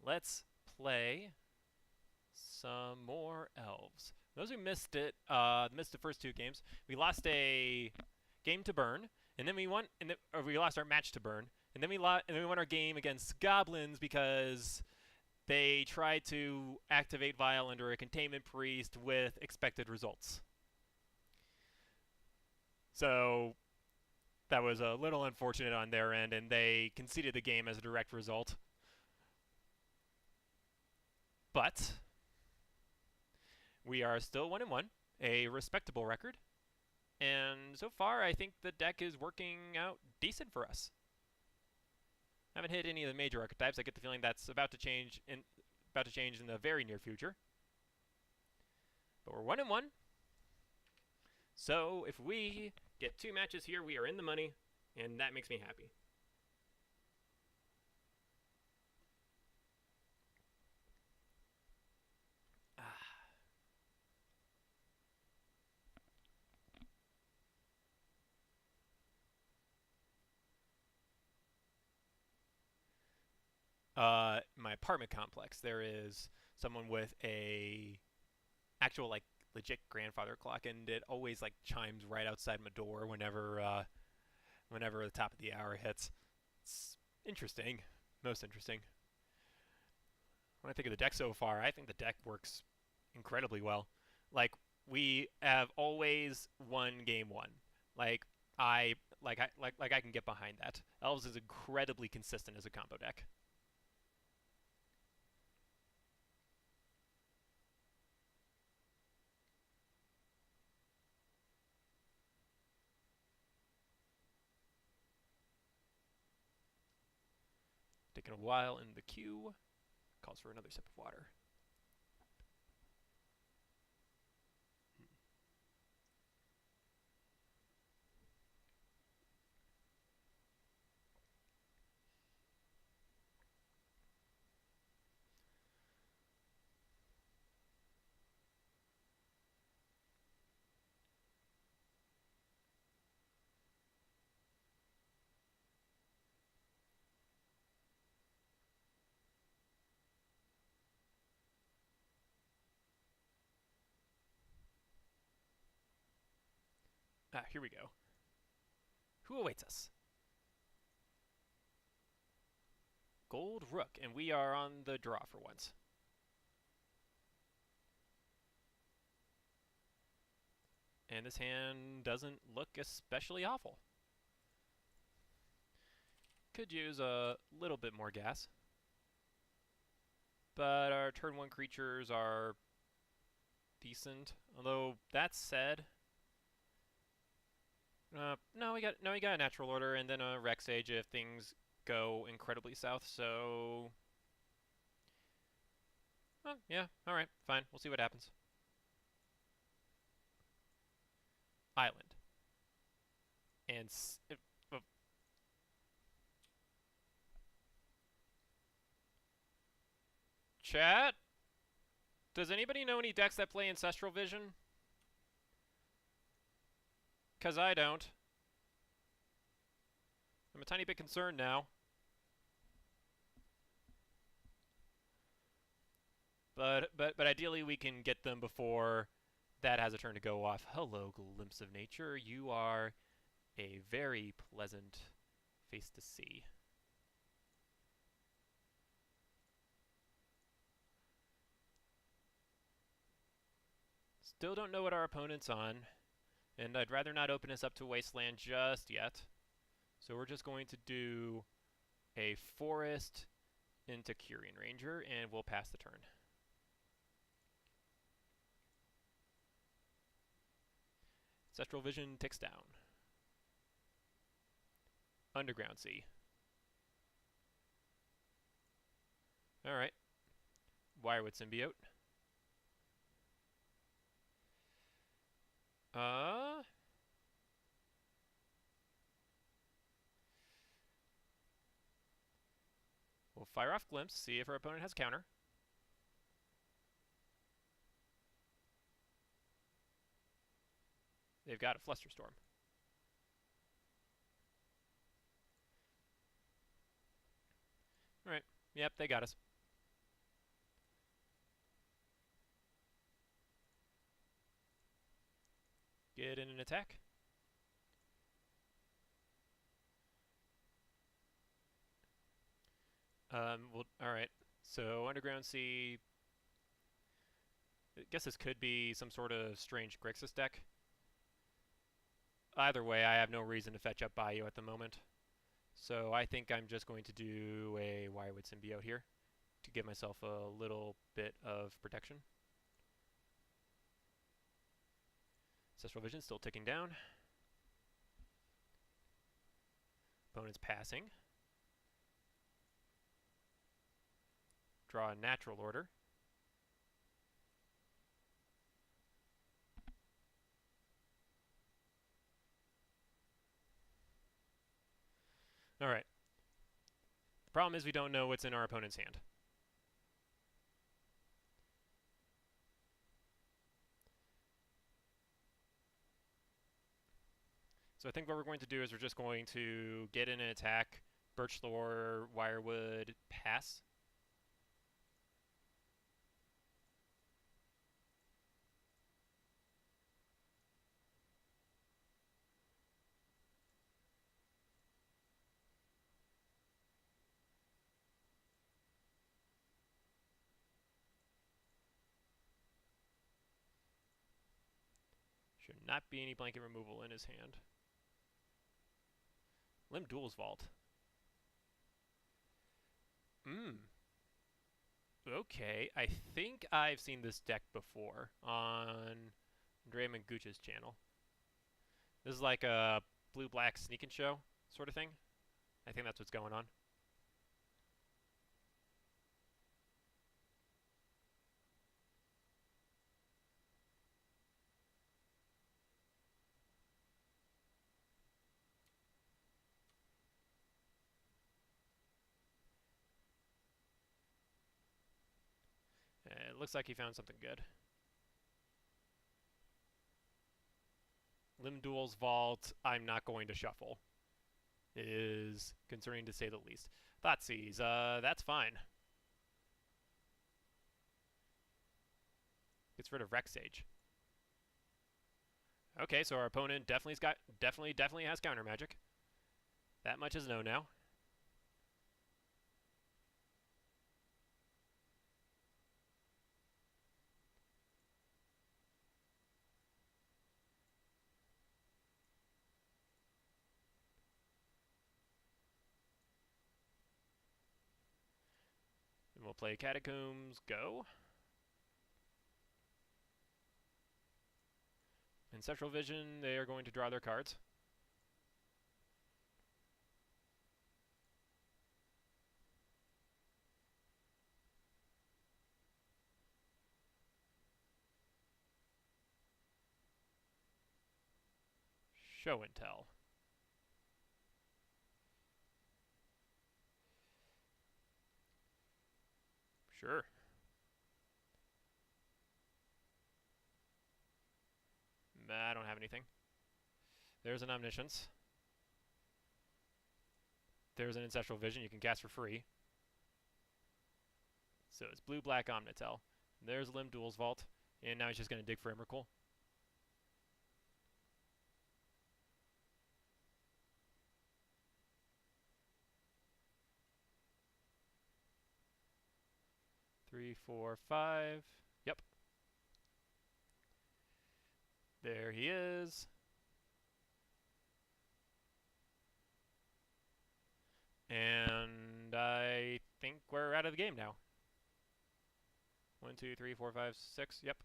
Let's play some more Elves. Those who missed it, missed the first 2 games. We lost a game to Burn, and then we won, or we lost our match to Burn, and then we won our game against Goblins because they tried to activate Vial under a Containment Priest with expected results. So that was a little unfortunate on their end, and they conceded the game as a direct result. But We are still 1-1, a respectable record, and so far I think the deck is working out decent for us. I haven't hit any of the major archetypes. I get the feeling that's about to change in the very near future. But we're 1-1. So if we get 2 matches here, we are in the money, and that makes me happy. My apartment complex, there is someone with a actual like legit grandfather clock, and it always like chimes right outside my door whenever the top of the hour hits. It's interesting, most interesting. When I think of the deck so far, I think the deck works incredibly well. Like we have always won game one. Like I can get behind that. Elves is incredibly consistent as a combo deck. Taking a while in the queue. Calls for another sip of water. Here we go. Who awaits us? Gold Rook, and we are on the draw for once. And this hand doesn't look especially awful. Could use a little bit more gas. But our turn 1 creatures are decent. Although, that said... no, we got a natural order and then a Rex Age if things go incredibly south, so... Oh, yeah, alright, fine. We'll see what happens. Island. And... Chat? Does anybody know any decks that play Ancestral Vision? Because I don't. I'm a tiny bit concerned now. But ideally we can get them before that has a turn to go off. Hello, Glimpse of Nature. You are a very pleasant face to see. Still don't know what our opponent's on, and I'd rather not open us up to Wasteland just yet. So we're just going to do a Forest into Curian Ranger, and we'll pass the turn. Ancestral Vision ticks down. Underground Sea. Alright. Wirewood Symbiote. We'll fire off Glimpse, see if our opponent has counter. They've got a Flusterstorm. Alright, yep, they got us. Get in an attack. Well, alright. So, Underground Sea... I guess this could be some sort of strange Grixis deck. Either way, I have no reason to fetch up Bayou at the moment. So I think I'm just going to do a Wirewood Symbiote here to give myself a little bit of protection. Ancestral Vision still ticking down. Opponent's passing. Draw a natural order. Alright. The problem is we don't know what's in our opponent's hand. So I think what we're going to do is we're just going to get in an attack, Birch Lore, Wirewood, pass. Should not be any blanket removal in his hand. Limb Duel's Vault. Okay, I think I've seen this deck before on Andrea Manguch's channel. This is like a blue-black sneak and show sort of thing. I think that's what's going on. It looks like he found something good. Limb Duel's Vault, I'm not going to shuffle. It is concerning to say the least. Thoughtseize, that's fine. Gets rid of Rexage. Okay, so our opponent definitely has counter magic. That much is known now. And we'll play Catacombs, go. Ancestral Vision, they are going to draw their cards. Show and tell. Sure. I don't have anything. There's an Omniscience. There's an Ancestral Vision you can cast for free. So it's blue-black Omnitel. There's Limb Duel's Vault. And now he's just going to dig for Emrakul. Three, four, five. Yep. There he is. And I think we're out of the game now. 1, 2, 3, 4, 5, 6. Yep.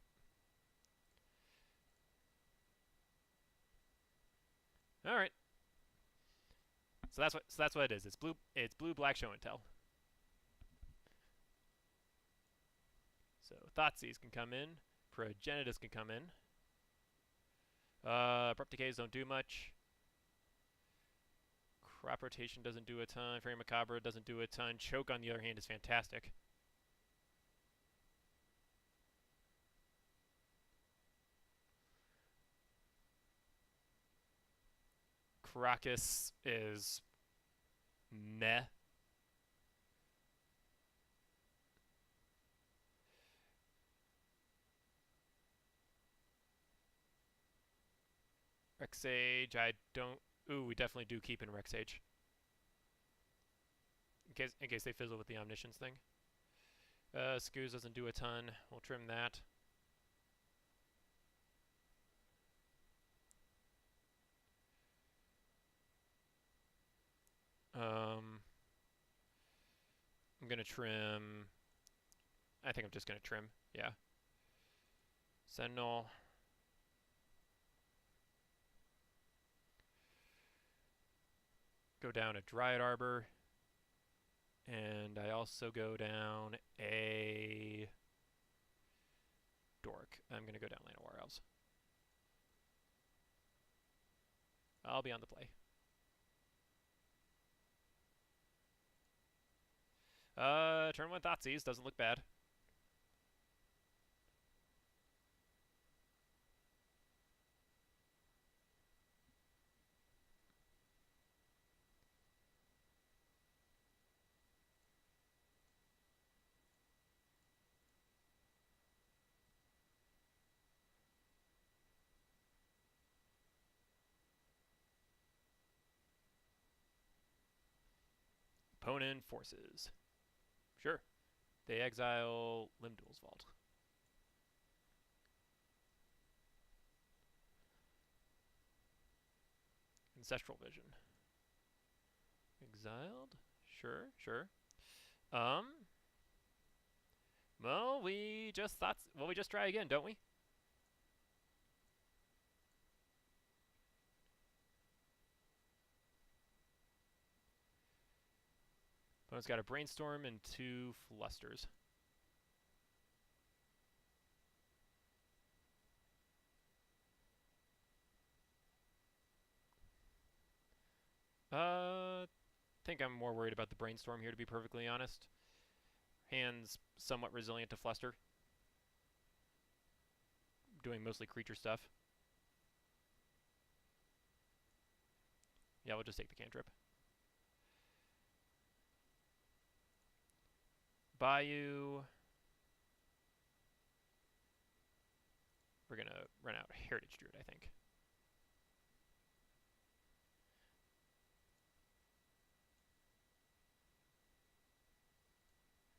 All right. So that's what it is. It's blue black show and tell. So Thoughtseize can come in. Progenitus can come in. Abrupt Decays don't do much. Crop Rotation doesn't do a ton. Fairy Macabre doesn't do a ton. Choke, on the other hand, is fantastic. Caracas is meh. Rexage, I don't... Ooh, we definitely do keep in Rexage. In case they fizzle with the Omniscience thing. Scooz doesn't do a ton. We'll trim that. I'm going to trim... I think I'm just going to trim, yeah. Sentinel. go down a Dryad Arbor, and I also go down a Dork. I'm going to go down Llanowar Elves. I'll be on the play. Turn 1 Thoughtseize. Doesn't look bad. Opponent forces. Sure. They exile Limdul's Vault. Ancestral Vision. Exiled? Sure, sure. Well, we just try again, don't we? Opponent's got a Brainstorm and 2 Flusters. I think I'm more worried about the Brainstorm here, to be perfectly honest. Hand's somewhat resilient to Fluster. Doing mostly creature stuff. Yeah, we'll just take the cantrip. Bayou. We're going to run out Heritage Druid, I think.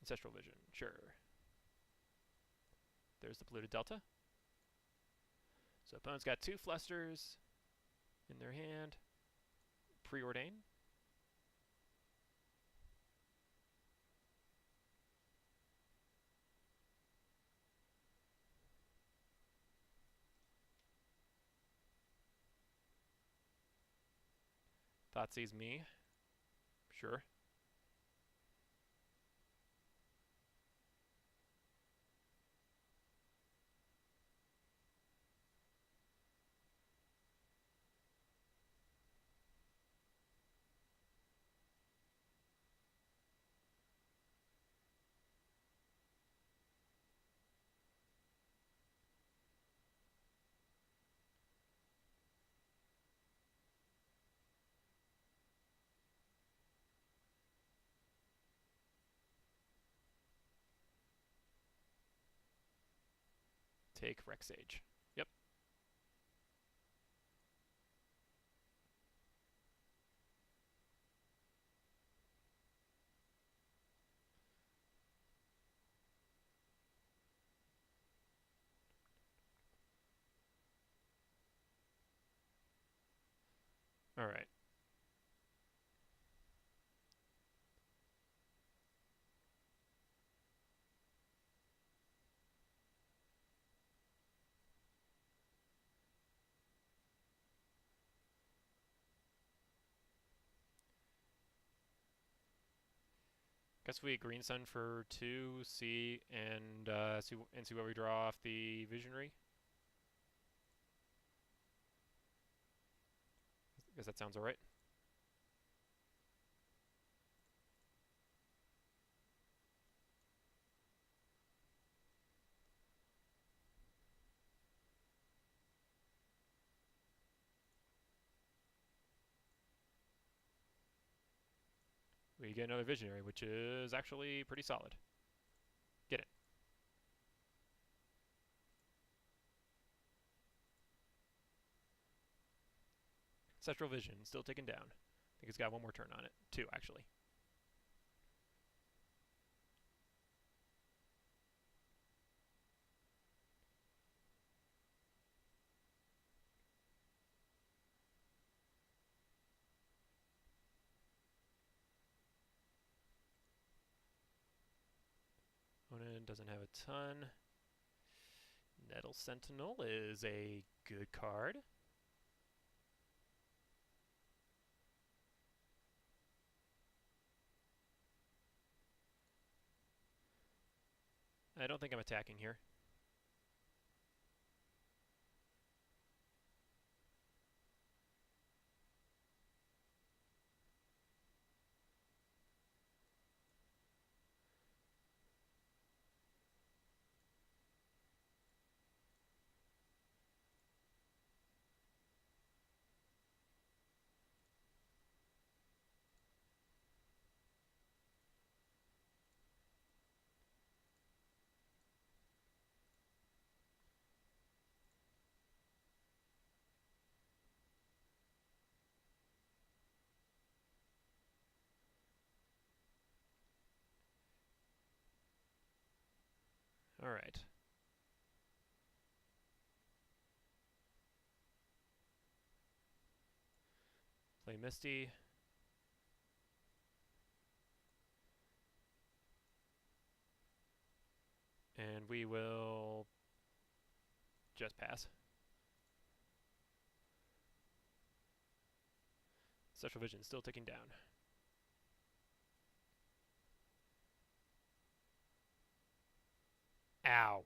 Ancestral Vision, sure. There's the Polluted Delta. So opponent's got 2 Flusters in their hand. Preordain. Thoughtseize me. Sure. Take Rexage. Yep. All right. Guess we Green Sun for 2, see what we draw off the Visionary. Guess that sounds alright. We get another Visionary, which is actually pretty solid. Get it. Ancestral Vision, still taken down. I think it's got 1 more turn on it. 2, actually. Opponent doesn't have a ton. Nettle Sentinel is a good card. I don't think I'm attacking here. Alright. Play Misty. And we will just pass. Social Vision still ticking down. Ow.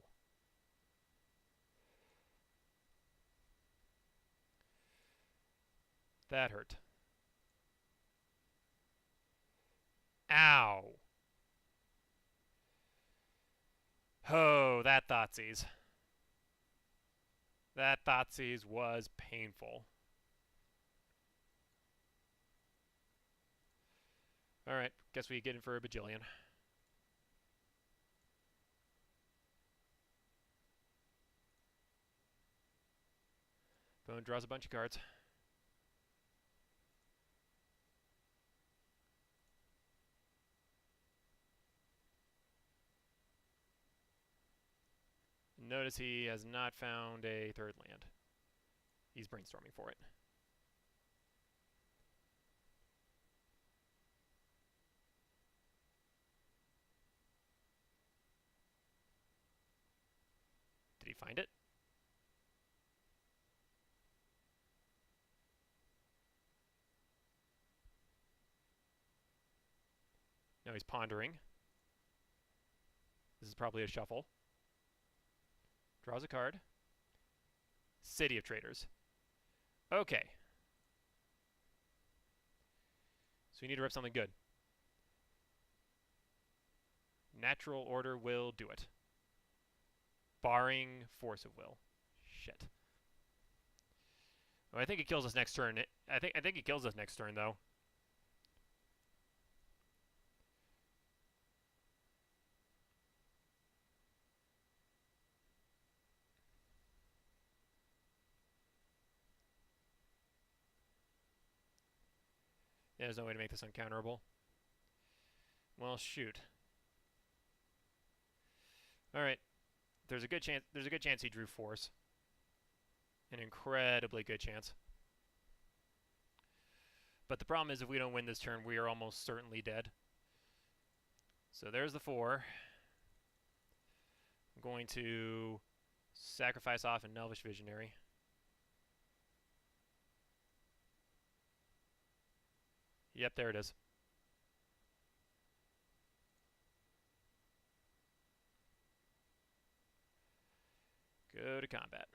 That hurt. Ow. Oh, that Thoughtseize. That Thoughtseize was painful. Alright, guess we get in for a bajillion. Bone draws a bunch of cards. Notice he has not found a third land. He's brainstorming for it. Did he find it? Now he's pondering. This is probably a shuffle. Draws a card. City of Traders. Okay. So we need to rip something good. Natural order will do it. Barring force of will. Shit. Oh, I think it kills us next turn. I think it kills us next turn though. Yeah, there's no way to make this uncounterable. Well, shoot. All right. There's a good chance he drew force. An incredibly good chance. But the problem is if we don't win this turn, we are almost certainly dead. So there's the 4. I'm going to sacrifice off an Elvish Visionary. Yep, there it is. Go to combat.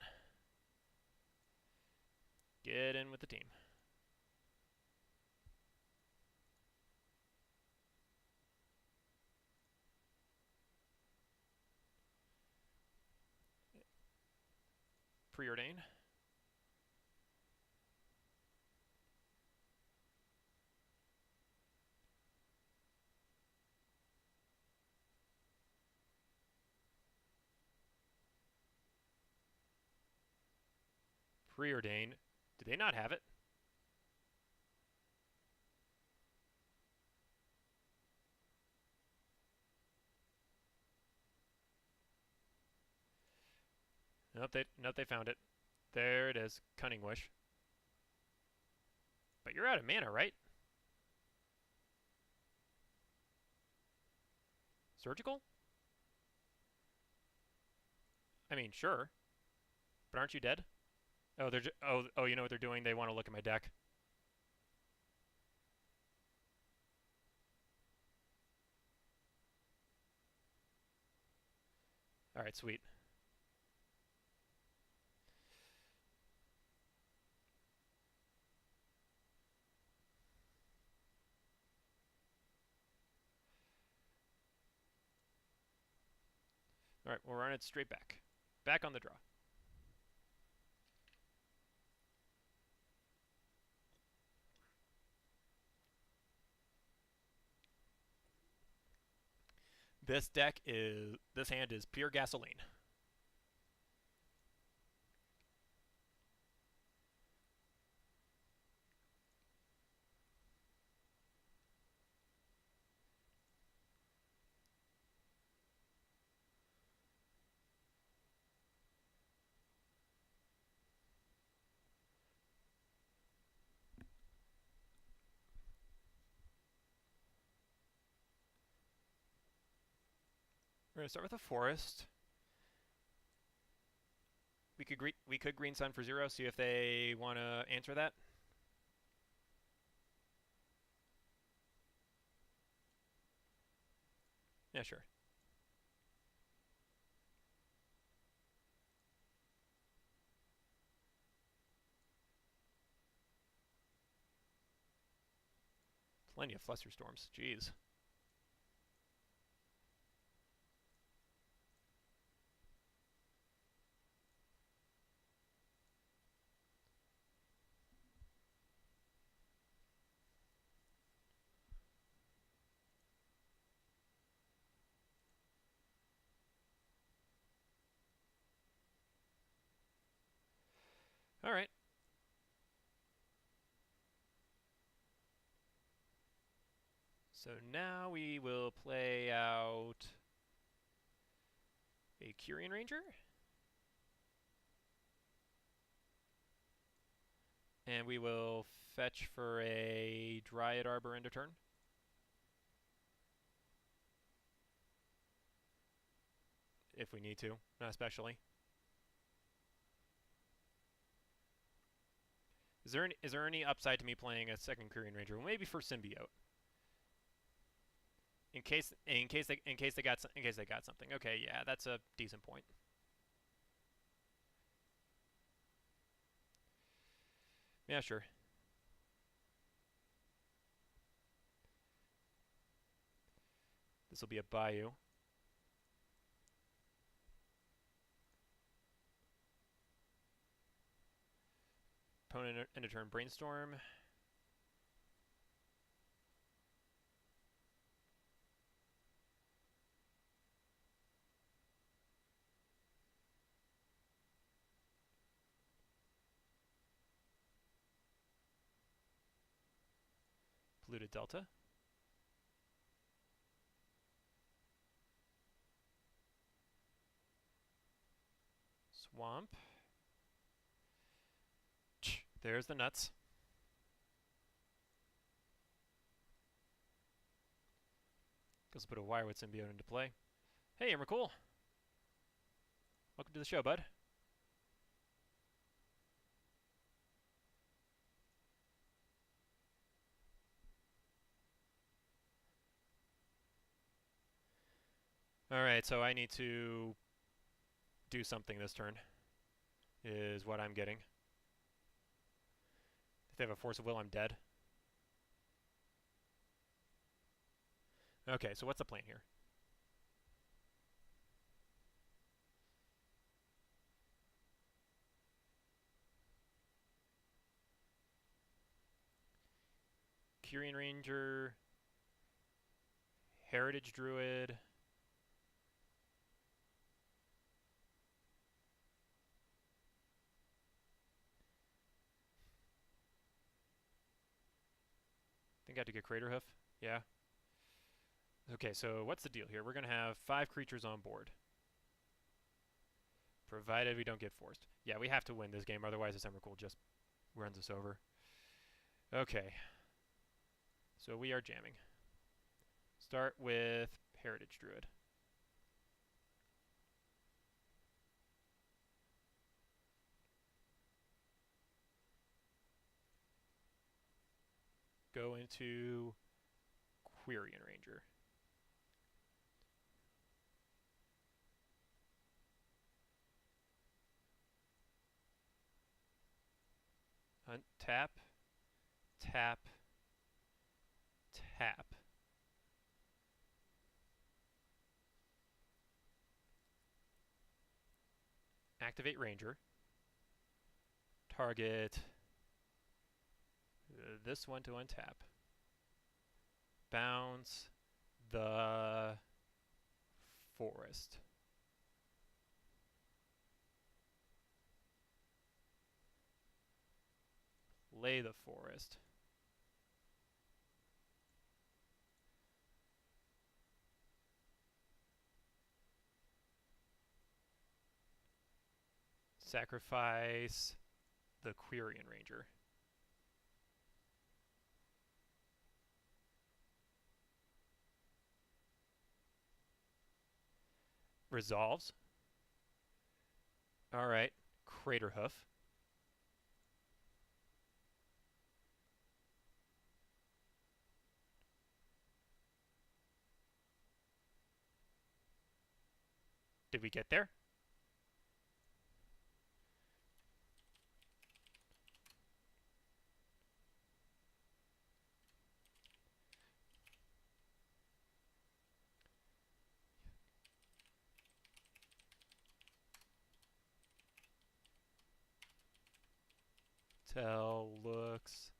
Get in with the team. Preordain. Preordain. Do they not have it? Nope, they found it. There it is. Cunning Wish. But you're out of mana, right? Surgical? I mean, sure. But aren't you dead? Oh, they're oh, you know what they're doing? They want to look at my deck. Alright, sweet. Alright, we'll run it straight back. Back on the draw. This hand is pure gasoline. We're gonna start with a forest. We could green sun for 0, see if they want to answer that. Yeah, sure. Plenty of Flusterstorms. Jeez. Alright. So now we will play out a Curian Ranger. And we will fetch for a Dryad Arbor end of turn. If we need to, not especially. Is there any upside to me playing a second Curian Ranger? Well, maybe for Symbiote. In case they got something. Okay, yeah, that's a decent point. Yeah, sure. This will be a Bayou. Opponent end of turn Brainstorm. Polluted Delta. Swamp. There's the nuts. Goes to put a Wirewood Symbiote into play. Hey, Emrakul. Welcome to the show, bud. Alright, so I need to do something this turn, is what I'm getting. If they have a Force of Will, I'm dead. Okay, so what's the plan here? Curian Ranger, Heritage Druid. I think I have to get Craterhoof. Yeah. Okay, so what's the deal here? We're going to have 5 creatures on board. Provided we don't get forced. Yeah, we have to win this game, otherwise this Emrakul just runs us over. Okay. So we are jamming. Start with Heritage Druid. Go into Quirion Ranger. Tap, tap, tap. Activate Ranger. Target this one to untap. Bounce the forest. Play the forest. Sacrifice the Quirion Ranger. Resolves. Alright. Craterhoof. Did we get there? Tell looks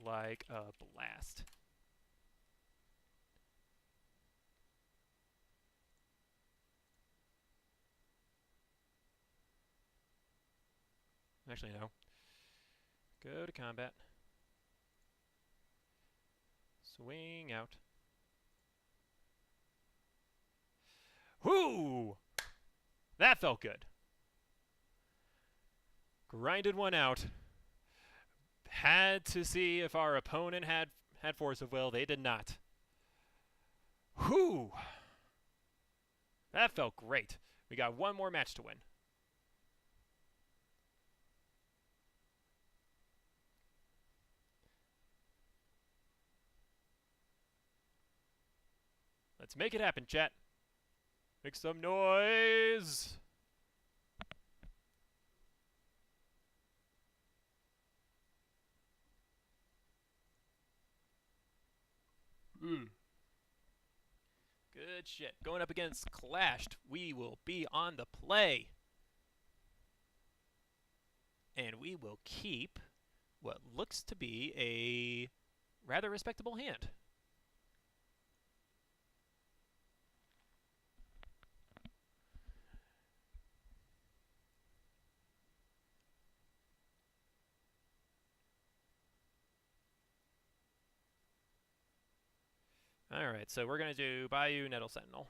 like a blast. Actually, no. Go to combat. Swing out. Whoo! That felt good. Grinded one out. Had to see if our opponent had force of will. They did not. Whoo! That felt great. We got one more match to win. Let's make it happen, chat. Make some noise! Good shit. Going up against Clashed, we will be on the play. And we will keep what looks to be a rather respectable hand. Alright, so we're going to do Bayou Nettle Sentinel.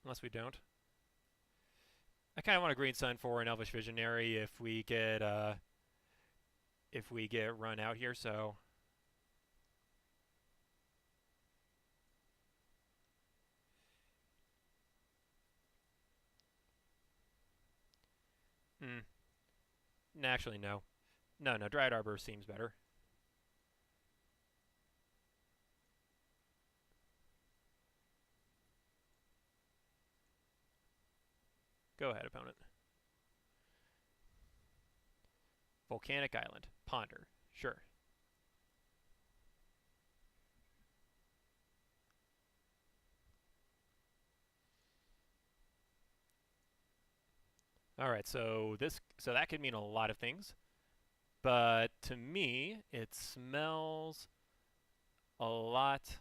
Unless we don't. I kind of want a Green Sun for an Elvish Visionary if we get run out here, so... Actually, no. No, Dryad Arbor seems better. Go ahead, opponent. Volcanic Island. Ponder. Sure. Alright, so that could mean a lot of things. But to me, it smells a lot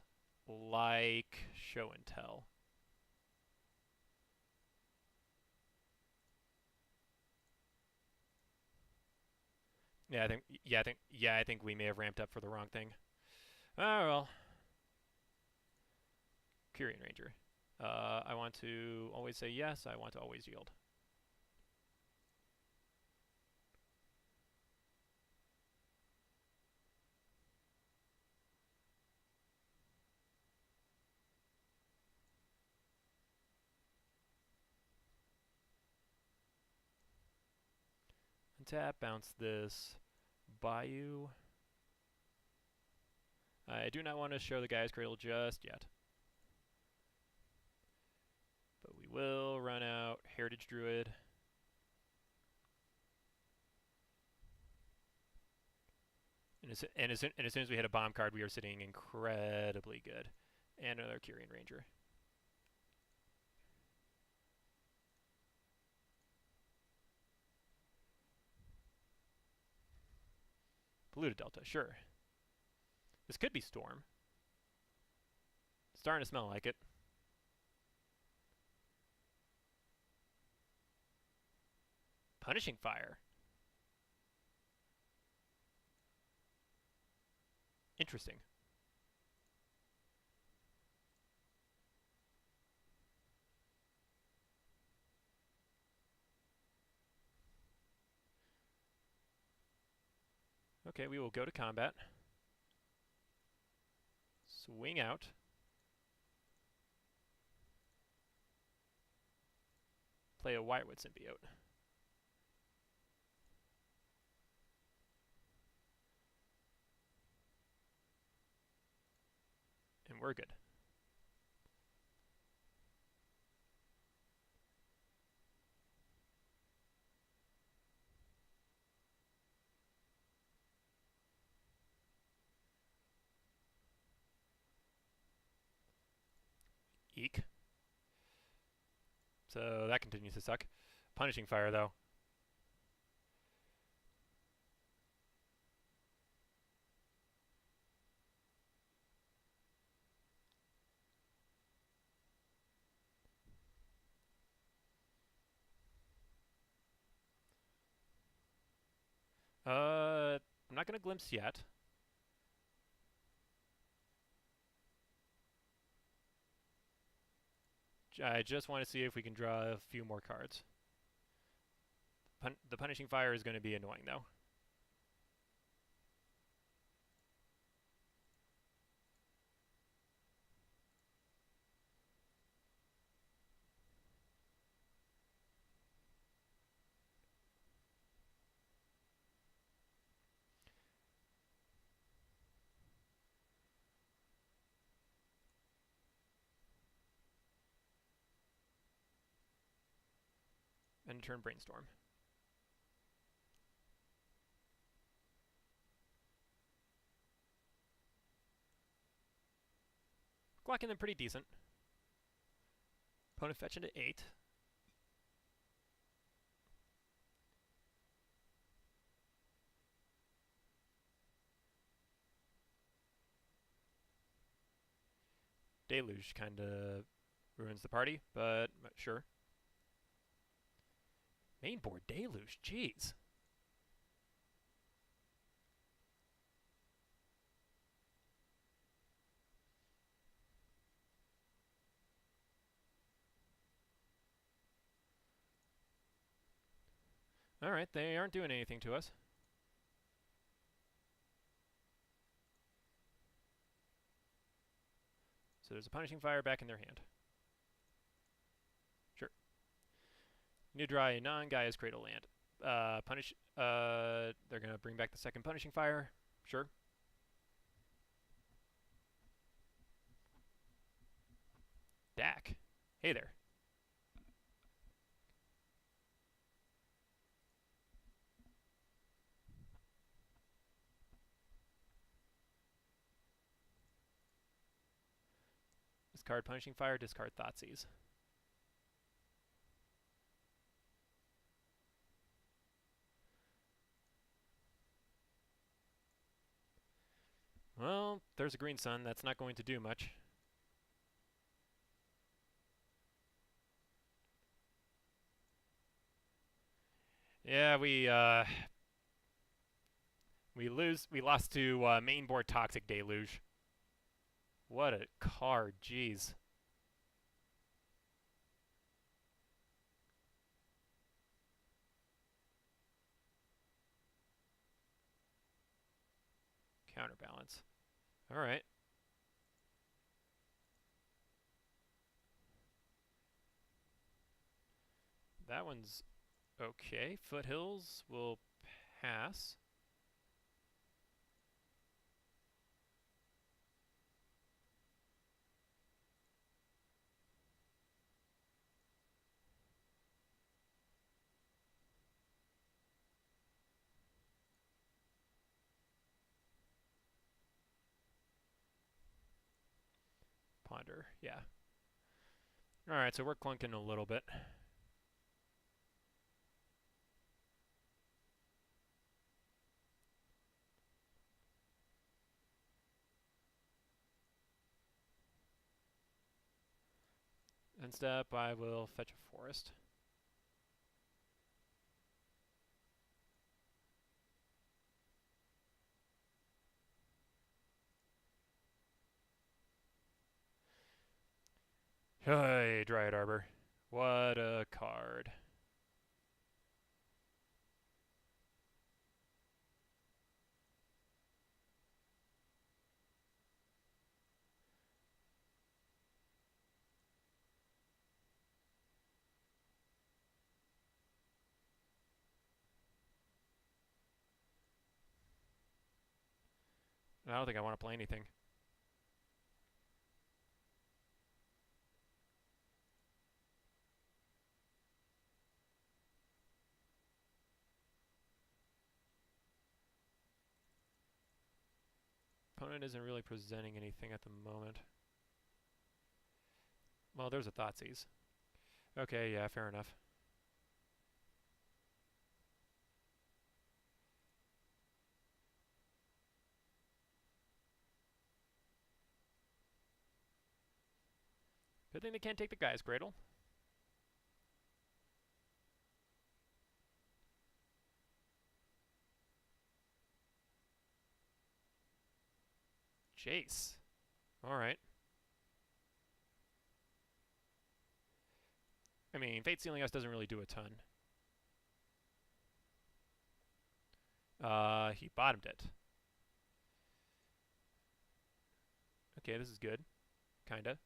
like show and tell. I think we may have ramped up for the wrong thing. Oh well. Quirion Ranger. I want to always say yes, I want to always yield. Tap, bounce this Bayou. I do not want to show the Guy's Cradle just yet. But we will run out Heritage Druid. And as soon as we hit a bomb card, we are sitting incredibly good. And another Kyrian Ranger. Polluted Delta, sure. This could be Storm. Starting to smell like it. Punishing Fire. Interesting. Okay, we will go to combat. Swing out. Play a Wirewood Symbiote. And we're good. Eek. So that continues to suck. Punishing Fire, though. I'm not going to Glimpse yet. I just want to see if we can draw a few more cards. The Punishing Fire is going to be annoying, though. And turn Brainstorm. Glocking them pretty decent. Opponent fetch into 8. Deluge kind of ruins the party, but sure. Main board Deluge, jeez. Alright, they aren't doing anything to us. So there's a Punishing Fire back in their hand. Sure. New draw a non-Gaia's Cradle land. They're going to bring back the second Punishing Fire. Sure. Dak. Hey there. Discard Punishing Fire, discard Thoughtseize. Well, there's a green sun. That's not going to do much. Yeah, we lost to main board Toxic Deluge. What a card, jeez. Counterbalance. All right. That one's okay. Foothills will pass. better. Yeah. Alright, so we're clunking a little bit. End step, I will fetch a forest. Hey, Dryad Arbor. What a card. I don't think I want to play anything. Opponent isn't really presenting anything at the moment. Well, there's a Thoughtseize. Okay, yeah, fair enough. Good thing they can't take the Guy's Cradle. Jace. Alright. I mean, Fate Sealing Us doesn't really do a ton. He bottomed it. Okay, this is good. Kinda.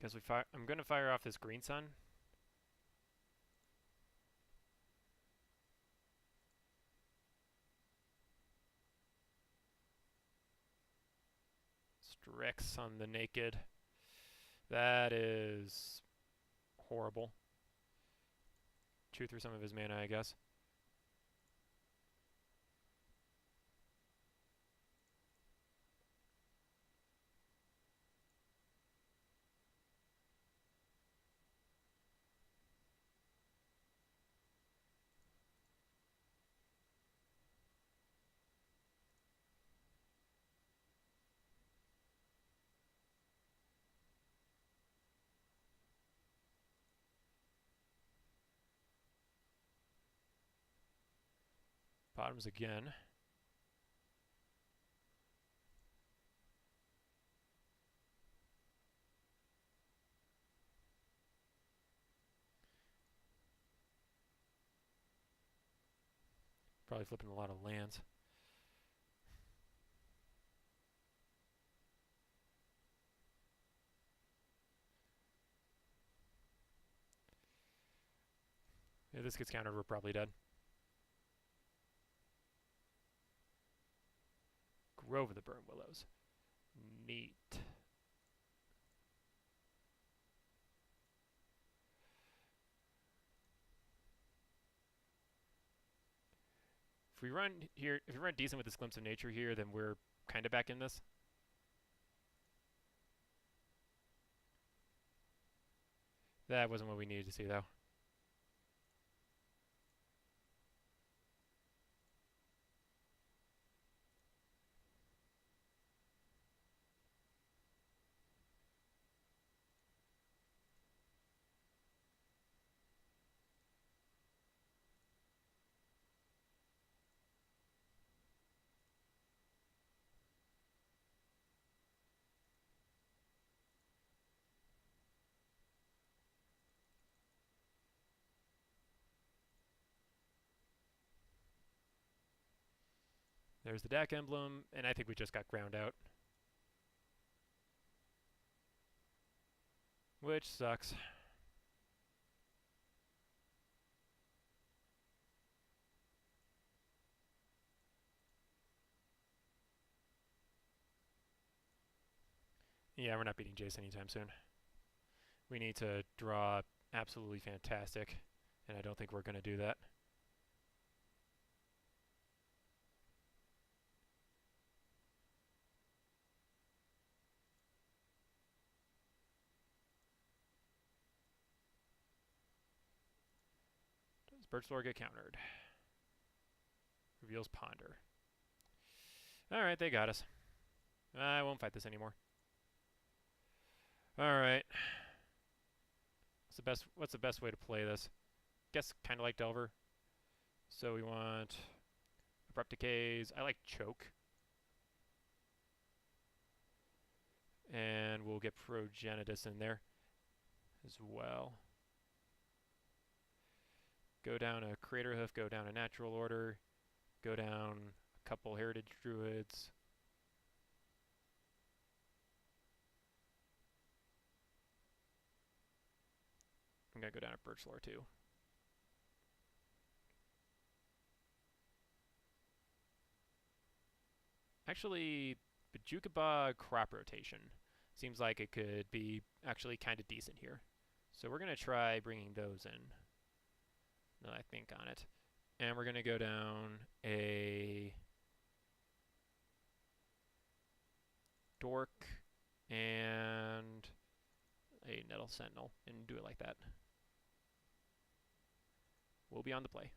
Guess we fire. I'm gonna fire off this Green Sun. Strix on the Naked. That is horrible. Chew through some of his mana, I guess. Bottoms again. Probably flipping a lot of lands. If this gets countered, we're probably dead. Grove of the Burn Willows. Neat. If we run here, if we run decent with this Glimpse of Nature here, then we're kind of back in this. That wasn't what we needed to see, though. There's the deck emblem, and I think we just got ground out. Which sucks. Yeah, we're not beating Jace anytime soon. We need to draw absolutely fantastic, and I don't think we're going to do that. Does Birchlore get countered? Reveals Ponder. Alright, they got us. I won't fight this anymore. Alright. What's the best way to play this? Guess kind of like Delver. So we want Abrupt Decays. I like Choke. And we'll get Progenitus in there as well. Go down a Craterhoof, go down a Natural Order, go down a couple Heritage Druids. I'm going to go down a Birchlore too. Actually, Bajukaba Crop Rotation seems like it could be actually kind of decent here. So we're going to try bringing those in. Now I think on it. And we're going to go down a Dork and a Nettle Sentinel and do it like that. We'll be on the play.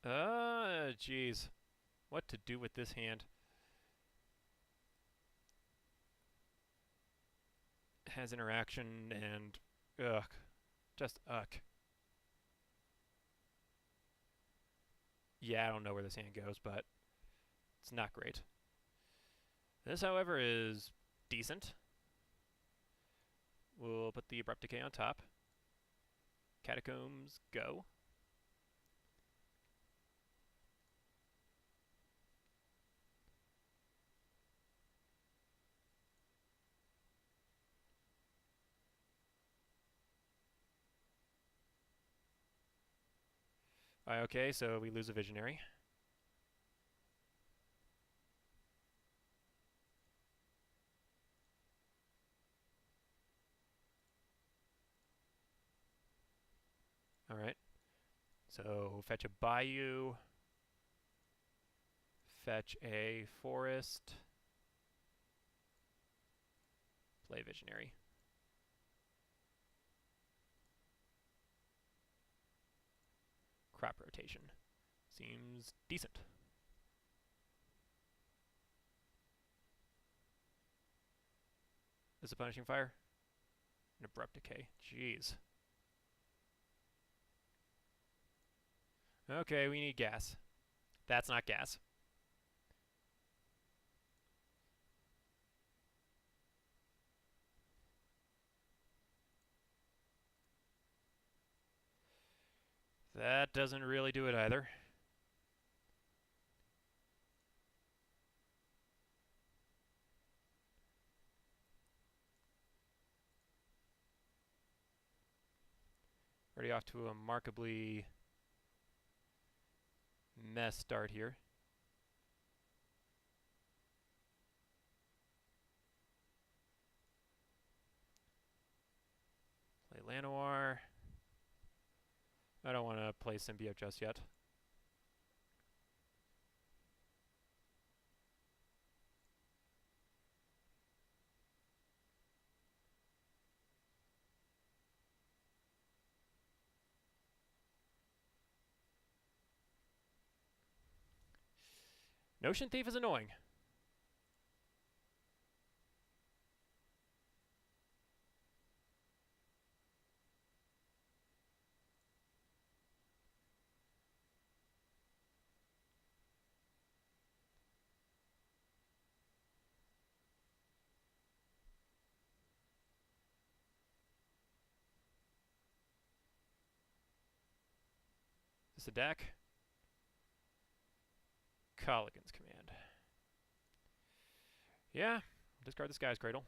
Jeez. What to do with this hand? Has interaction and ugh. Just ugh. Yeah, I don't know where this hand goes, but it's not great. This, however, is decent. We'll put the Abrupt Decay on top. Catacombs, go. Okay, so we lose a Visionary. Alright. So fetch a Bayou. Fetch a Forest. Play Visionary. Crop rotation. Seems decent. Is it Punishing Fire? An Abrupt Decay. Jeez. Okay, we need gas. That's not gas. That doesn't really do it either. Already off to a remarkably mess start here. Play Llanowar. I don't want to play Symbiote just yet. Notion Thief is annoying. Is this a deck? Colligan's command. Yeah, discard the Sky's Cradle.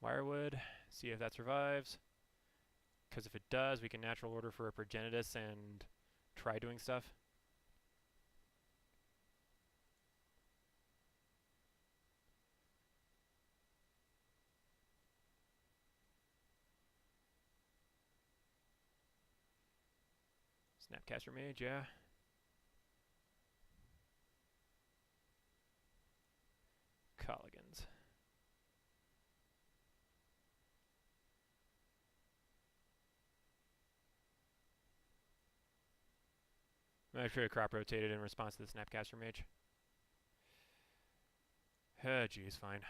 Wirewood, see if that survives. Because if it does, we can natural order for a Progenitus and try doing stuff. Snapcaster Mage, yeah. Colligans. I'm actually crop rotated in response to the Snapcaster Mage. Geez, fine.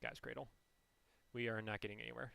Guy's Cradle. We are not getting anywhere.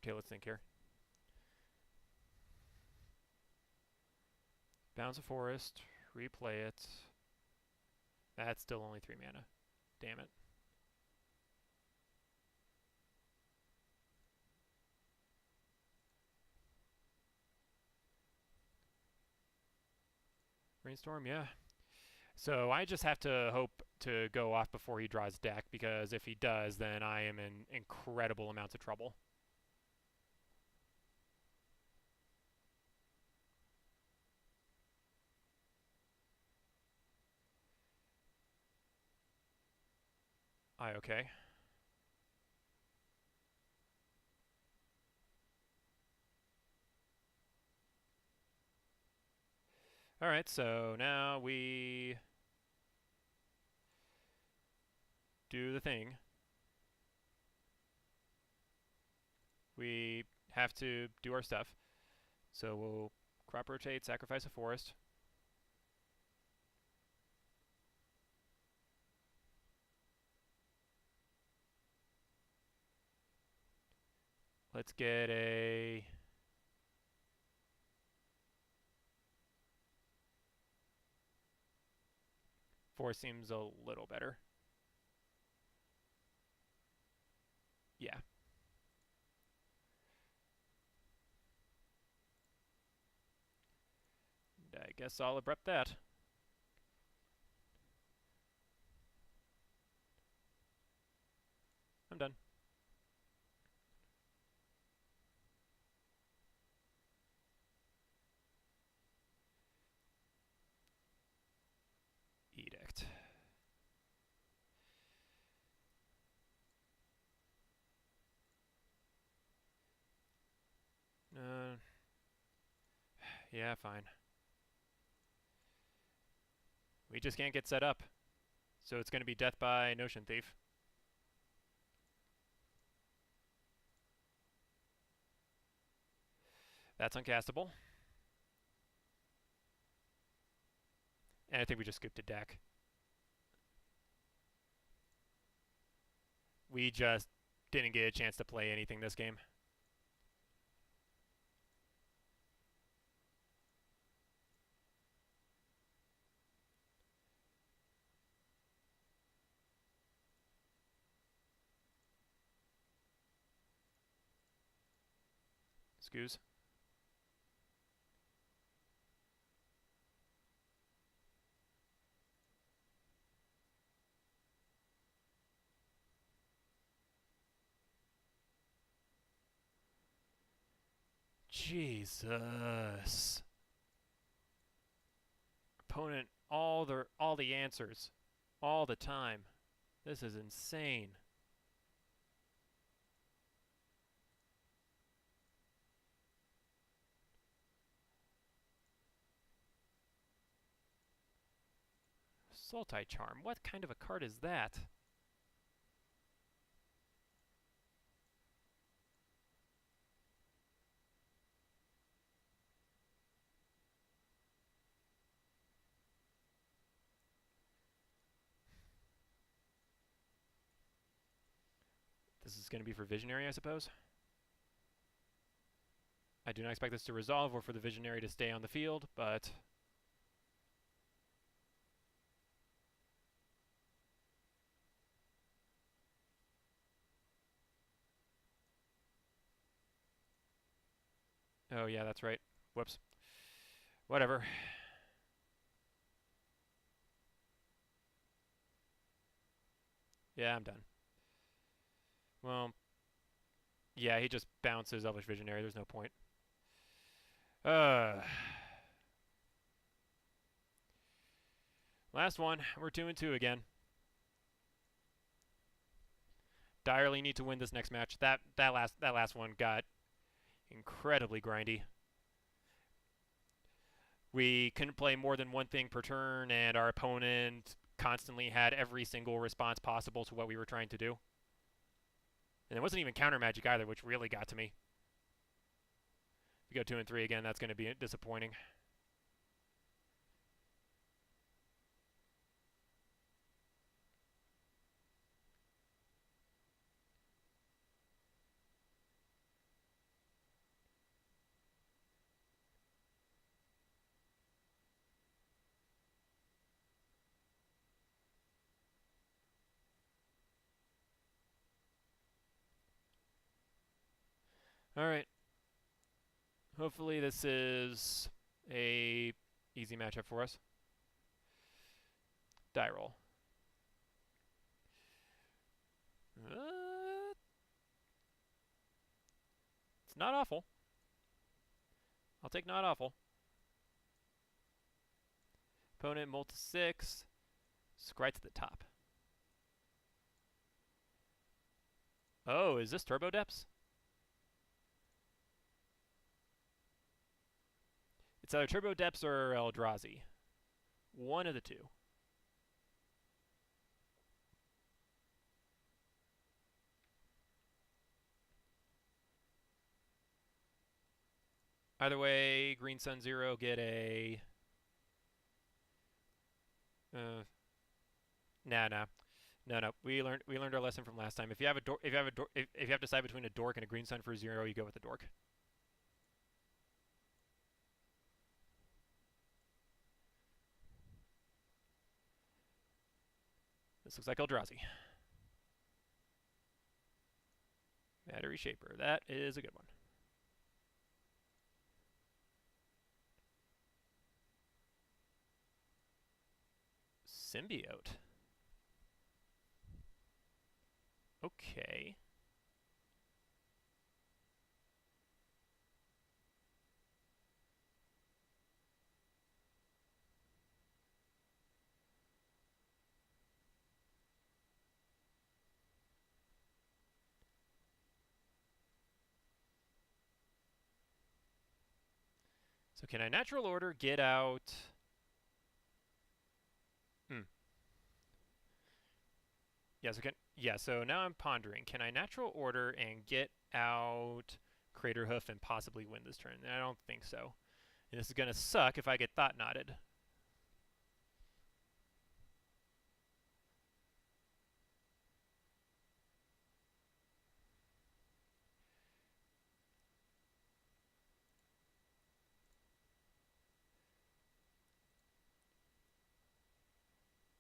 Okay, let's think here. Bounce a forest, replay it. That's still only 3 mana. Damn it. Rainstorm, yeah. So I just have to hope to go off before he draws deck, because if he does, then I am in incredible amounts of trouble. Okay. Alright, so now we do the thing. We have to do our stuff. So we'll crop rotate, sacrifice a forest. Let's get a... Forest seems a little better. Yeah. And I guess I'll abrupt that. I'm done. Edict. Yeah, fine. We just can't get set up. So it's going to be death by Notion Thief. That's uncastable. And I think we just scooped a deck. We just didn't get a chance to play anything this game. Scoos. Jesus. Opponent, all the answers. All the time. This is insane. Sultai Charm. What kind of a card is that? This is going to be for Visionary, I suppose. I do not expect this to resolve or for the Visionary to stay on the field, but... Oh, yeah, that's right. Whoops. Whatever. Yeah, I'm done. Well, yeah, he just bounces Elvish Visionary. There's no point. Last one. We're 2-2 again. Direly need to win this next match. That last one got incredibly grindy. We couldn't play more than one thing per turn, and our opponent constantly had every single response possible to what we were trying to do. And it wasn't even counter magic either, which really got to me. If we go 2-3 again, that's going to be disappointing. All right. Hopefully this is a easy matchup for us. Die roll. It's not awful. I'll take not awful. Opponent molt to 6. Scry to the top. Oh, is this Turbo Depths? It's either Turbo Depths or Eldrazi. One of the two. Either way, Green Sun 0 get a... Nah. No. We learned our lesson from last time. If you have to decide between a dork and a Green Sun for 0, you go with the dork. This looks like Eldrazi. Battery Shaper. That is a good one. Symbiote. Okay. So can I natural order get out... So now I'm pondering. Can I natural order and get out Craterhoof and possibly win this turn? I don't think so. And this is going to suck if I get Thought Knotted.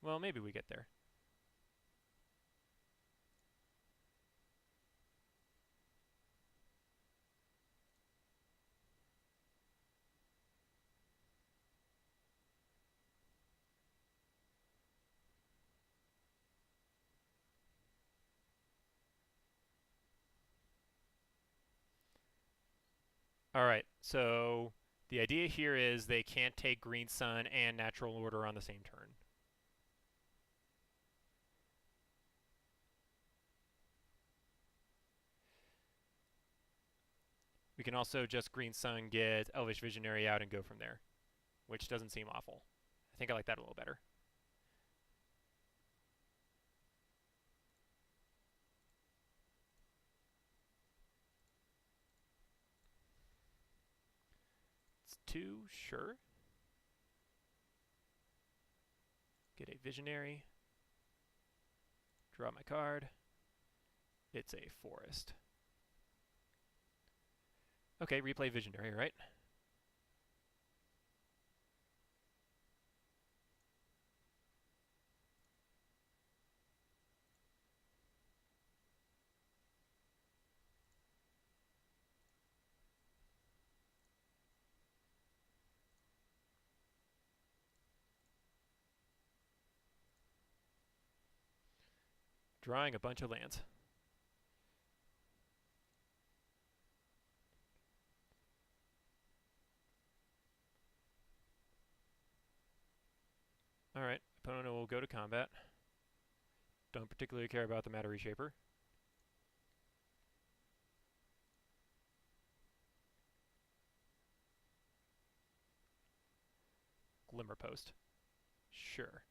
Well, maybe we get there. All right, so the idea here is they can't take Green Sun and Natural Order on the same turn. We can also just Green Sun, get Elvish Visionary out, and go from there, which doesn't seem awful. I think I like that a little better. It's 2, sure. Get a Visionary. Draw my card. It's a Forest. Okay, replay Visionary, right? Drawing a bunch of lands. Alright, opponent will go to combat. Don't particularly care about the Matter Reshaper. Glimmer Post. Sure.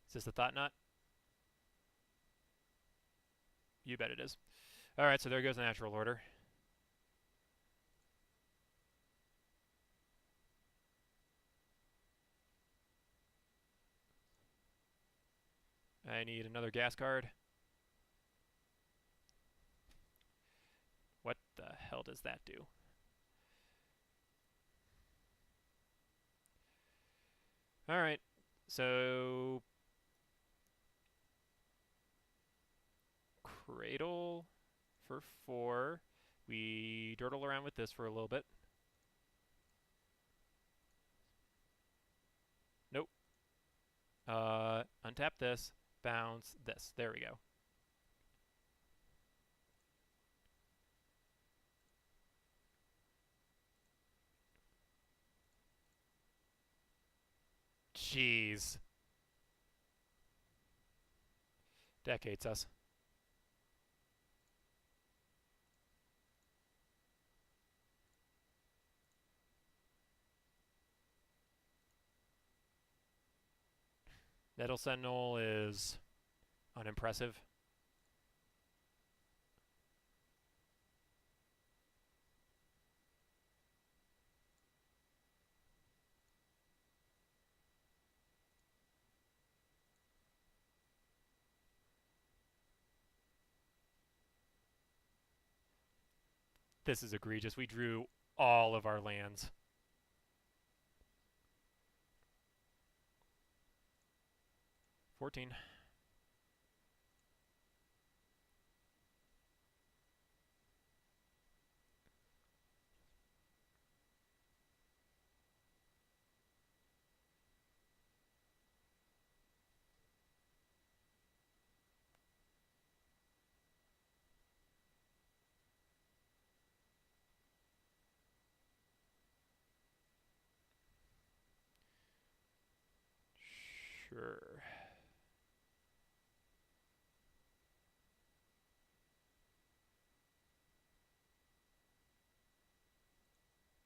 Is this the Thought Knot? You bet it is. Alright, so there goes the Natural Order. I need another gas card. What the hell does that do? Alright, so Cradle for 4. We durdle around with this for a little bit. Nope. Untap this, bounce this. There we go. Jeez. Deck hates us. Nettle Sentinel is unimpressive. This is egregious. We drew all of our lands. $14. Sure.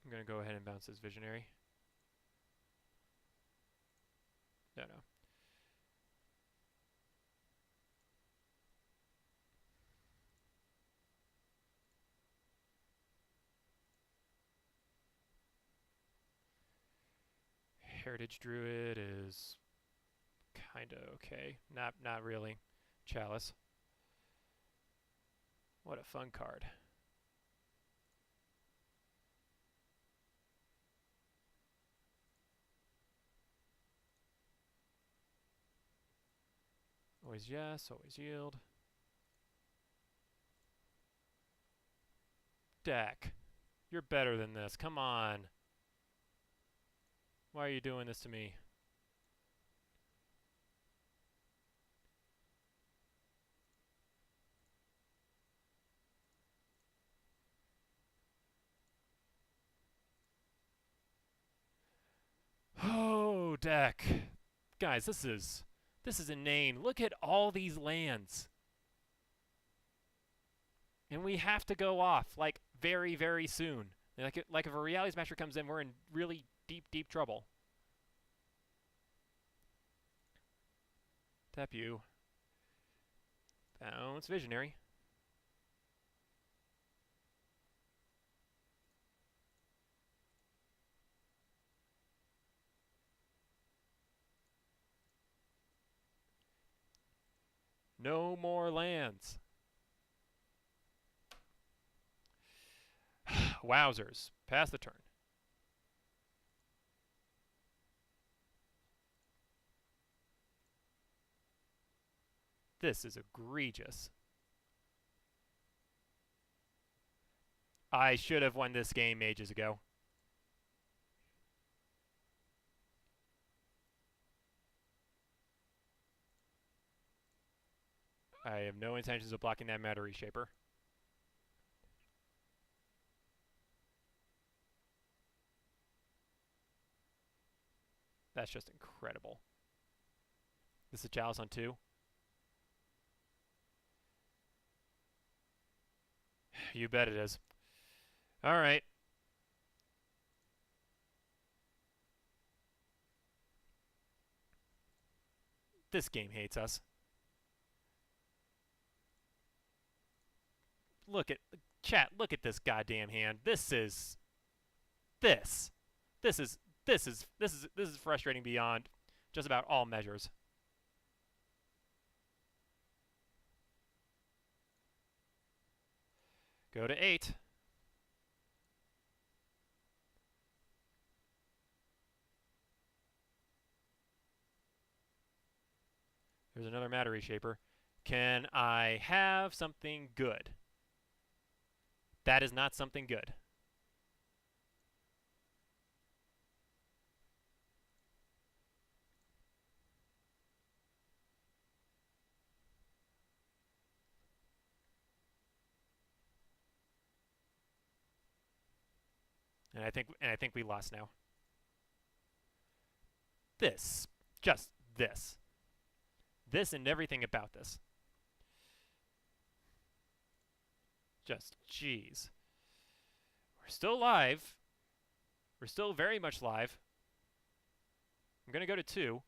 I'm going to go ahead and bounce this Visionary. No. Heritage Druid is kind of okay. Not really. Chalice. What a fun card. Always yes, always yield. Deck. You're better than this. Come on. Why are you doing this to me? deck. Guys, this is inane. Look at all these lands. And we have to go off, like, very, very soon. Like if a Reality Smasher comes in, we're in really deep, deep trouble. Tap you. Bounce Visionary. No more lands. Wowzers. Pass the turn. This is egregious. I should have won this game ages ago. I have no intentions of blocking that Matter Reshaper. That's just incredible. This is a Chalice on 2. You bet it is. Alright. This game hates us. Look at chat, look at this goddamn hand. This is frustrating beyond just about all measures. Go to 8. There's another Matter Reshaper. Can I have something good? That is not something good. And I think we lost now. Just this and everything about this. Just jeez. We're still live. We're still very much live. I'm going to go to 2.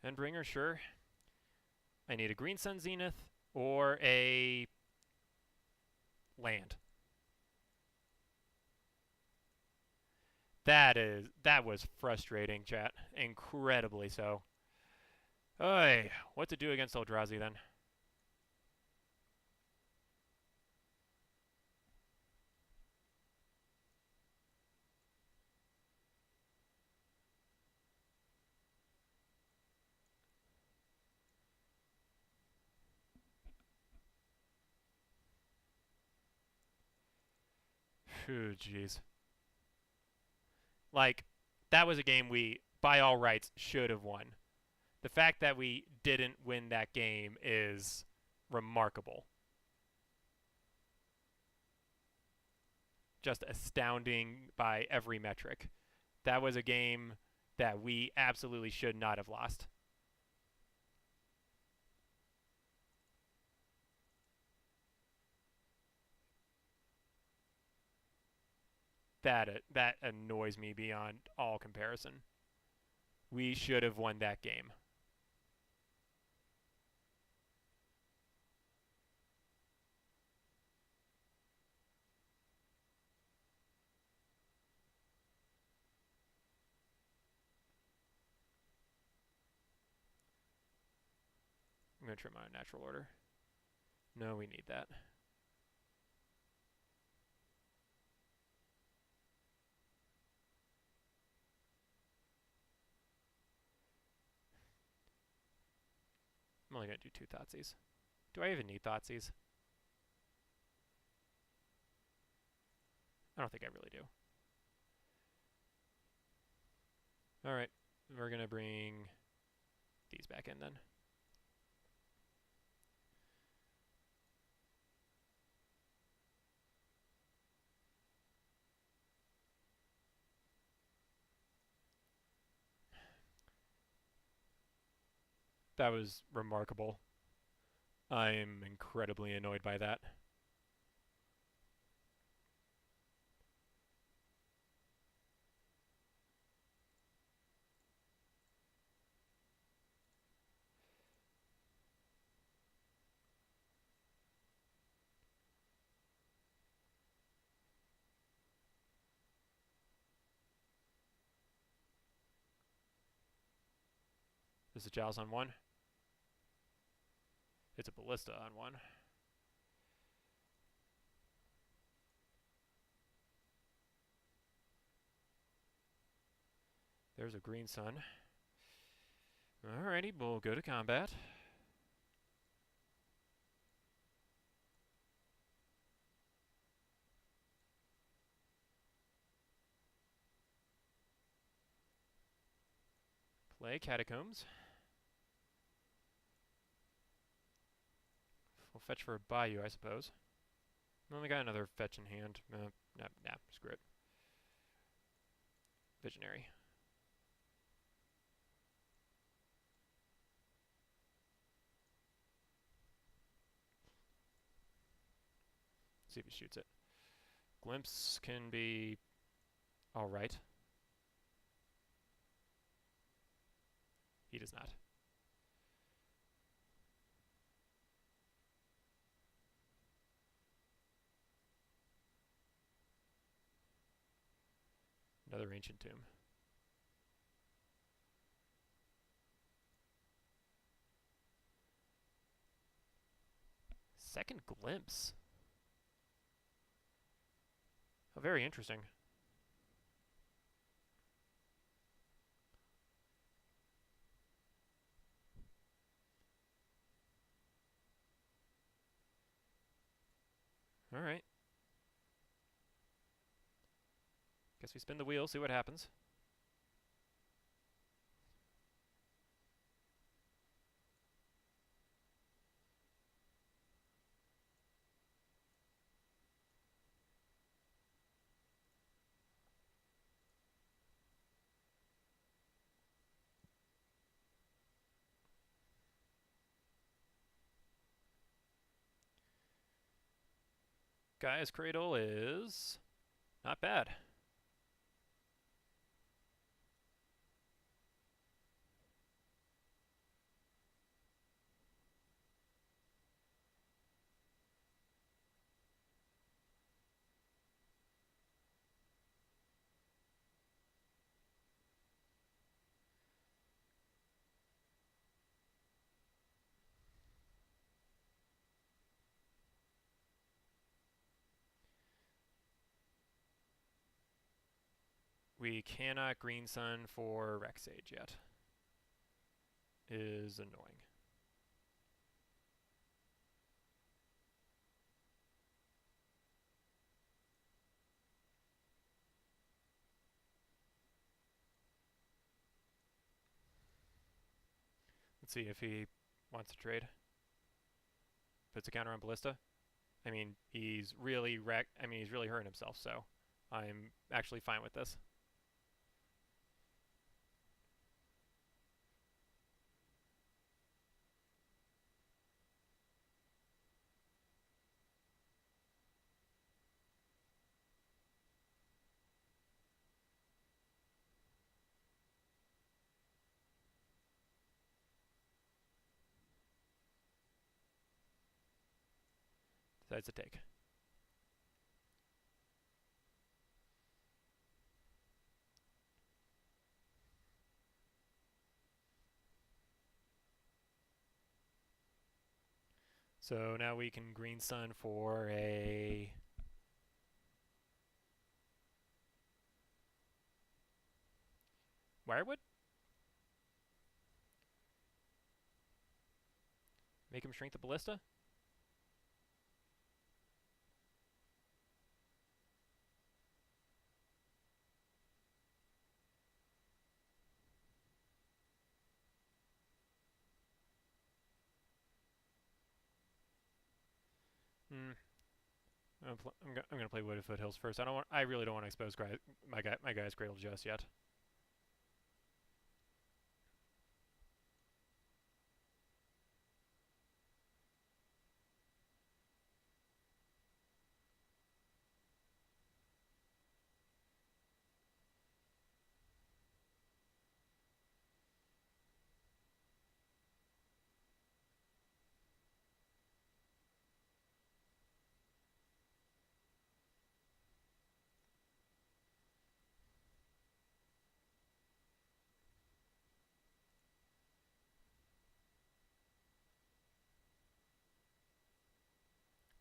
Endbringer, sure. I need a Green Sun Zenith or a land. That was frustrating, chat. Incredibly so. Oy, what to do against Eldrazi then? Phew, jeez. Like, that was a game we, by all rights, should have won. The fact that we didn't win that game is remarkable. Just astounding by every metric. That was a game that we absolutely should not have lost. That annoys me beyond all comparison. We should have won that game. I'm going to trim my natural order. No, we need that. I'm only going to do 2 Thoughtseize. Do I even need Thoughtseize? I don't think I really do. Alright, we're going to bring these back in then. That was remarkable. I'm incredibly annoyed by that. This is Giles on one. It's a ballista on one. There's a green sun. Alrighty, we'll go to combat. Play Catacombs. We'll fetch for a Bayou, I suppose. Well, we got another fetch in hand. Nah, screw it. Visionary. See if he shoots it. Glimpse can be alright. He does not. Another ancient tomb. Second glimpse. Oh, very interesting. Alright. Guess we spin the wheel, see what happens. Guy's Cradle is not bad. We cannot Green Sun for Rexage yet. Is annoying. Let's see if he wants to trade. Puts a counter on Ballista. I mean, he's really he's really hurting himself, so I'm actually fine with this. Decides to take. So now we can Green Sun for a Wirewood? Make him shrink the Ballista? I'm gonna play Wooded Foothills first. I really don't want to expose my guy's Cradle just yet.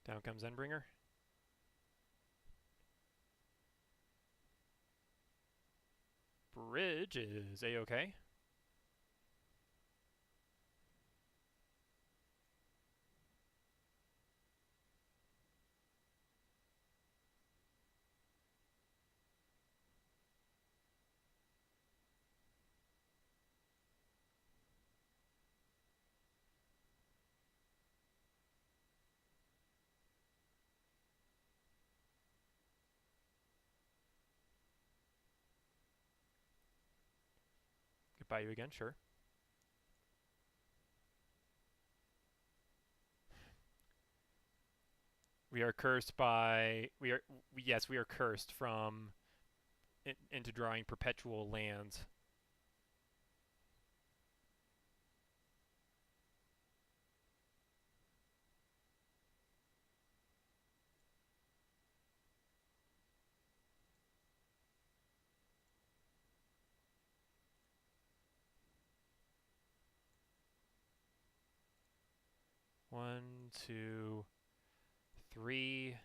Down comes Endbringer. Bridge is A-okay. Could buy you again, sure. We are cursed by yes, we are cursed from into drawing perpetual lands. One, two, three.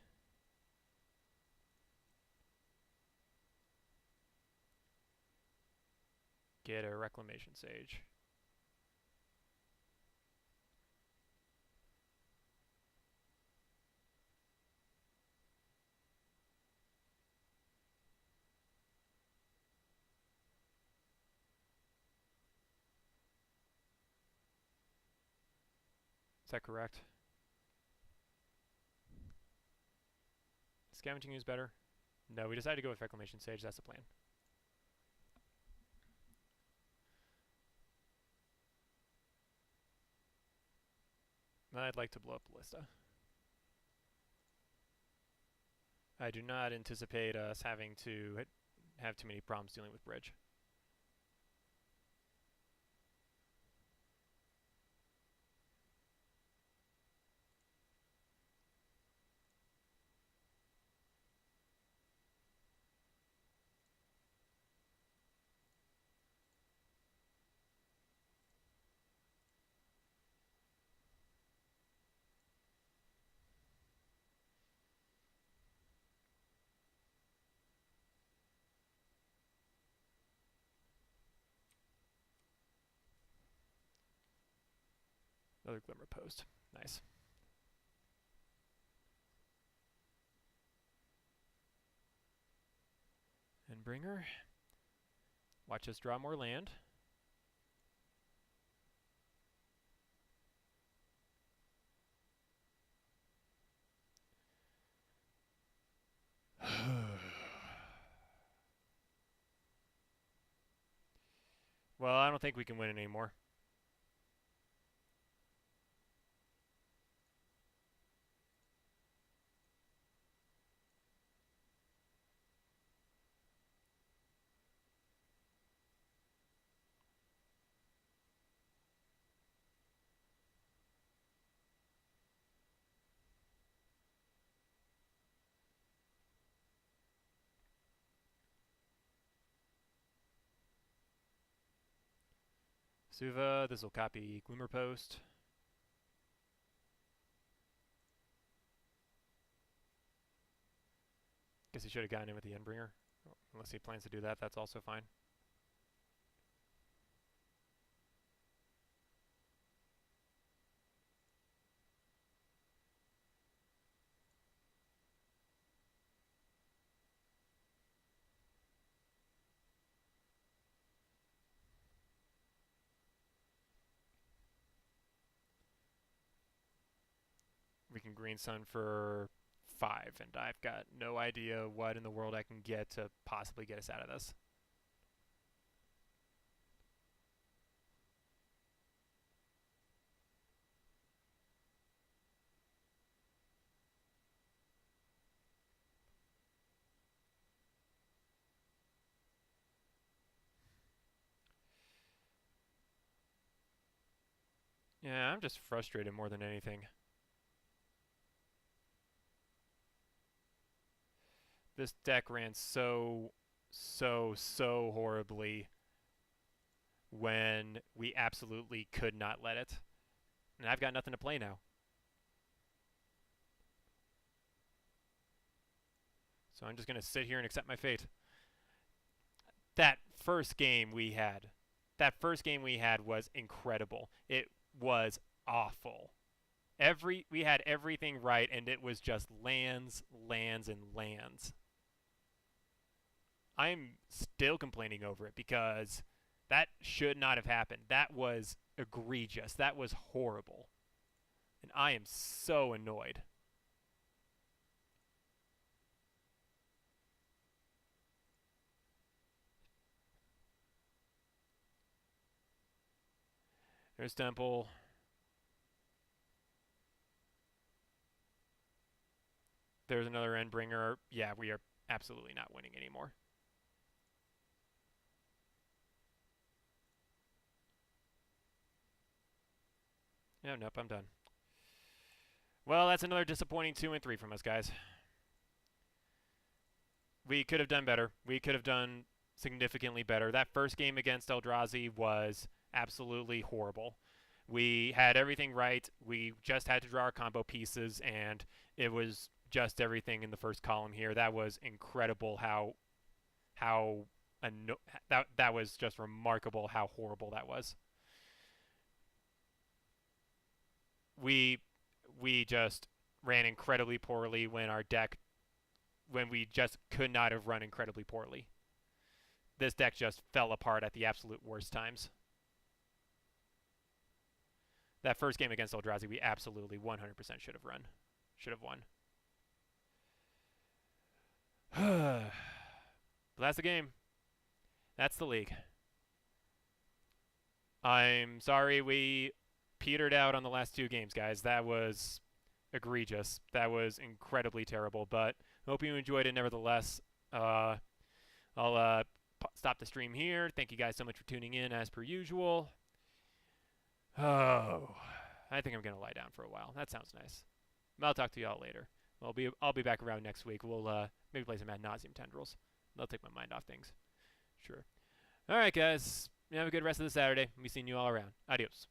Get a Reclamation Sage. Is that correct? Scavenging is better? No, we decided to go with Reclamation Sage. That's the plan. I'd like to blow up Ballista. I do not anticipate us having to have too many problems dealing with Bridge. Another Glimmer Post. Nice. Endbringer. Watch us draw more land. Well, I don't think we can win it anymore. Suva, this will copy Glimmer Post. Guess he should have gotten in with the Endbringer. Unless he plans to do that, that's also fine. We can Green Sun for 5, and I've got no idea what in the world I can get to possibly get us out of this. Yeah, I'm just frustrated more than anything. This deck ran so horribly when we absolutely could not let it. And I've got nothing to play now. So I'm just going to sit here and accept my fate. That first game we had was incredible. It was awful. We had everything right, and it was just lands, lands, and lands. I'm still complaining over it because that should not have happened. That was egregious. That was horrible. And I am so annoyed. There's Temple. There's another Endbringer. Yeah, we are absolutely not winning anymore. Yeah, nope, I'm done. Well, that's another disappointing 2 and 3 from us, guys. We could have done better. We could have done significantly better. That first game against Eldrazi was absolutely horrible. We had everything right. We just had to draw our combo pieces, and it was just everything in the first column here. That was incredible that was just remarkable how horrible that was. We just ran incredibly poorly when we just could not have run incredibly poorly. This deck just fell apart at the absolute worst times. That first game against Eldrazi, we absolutely 100% should have won. But that's the game. That's the league. I'm sorry we petered out on the last 2 games, guys. That was egregious. That was incredibly terrible, but hope you enjoyed it nevertheless. I'll stop the stream here. Thank you guys so much for tuning in, as per usual. Oh, I think I'm going to lie down for a while. That sounds nice. I'll talk to y'all later. I'll be back around next week. We'll maybe play some ad nauseum tendrils. That'll take my mind off things. Sure. All right, guys. Have a good rest of the Saturday. We'll be seeing you all around. Adios.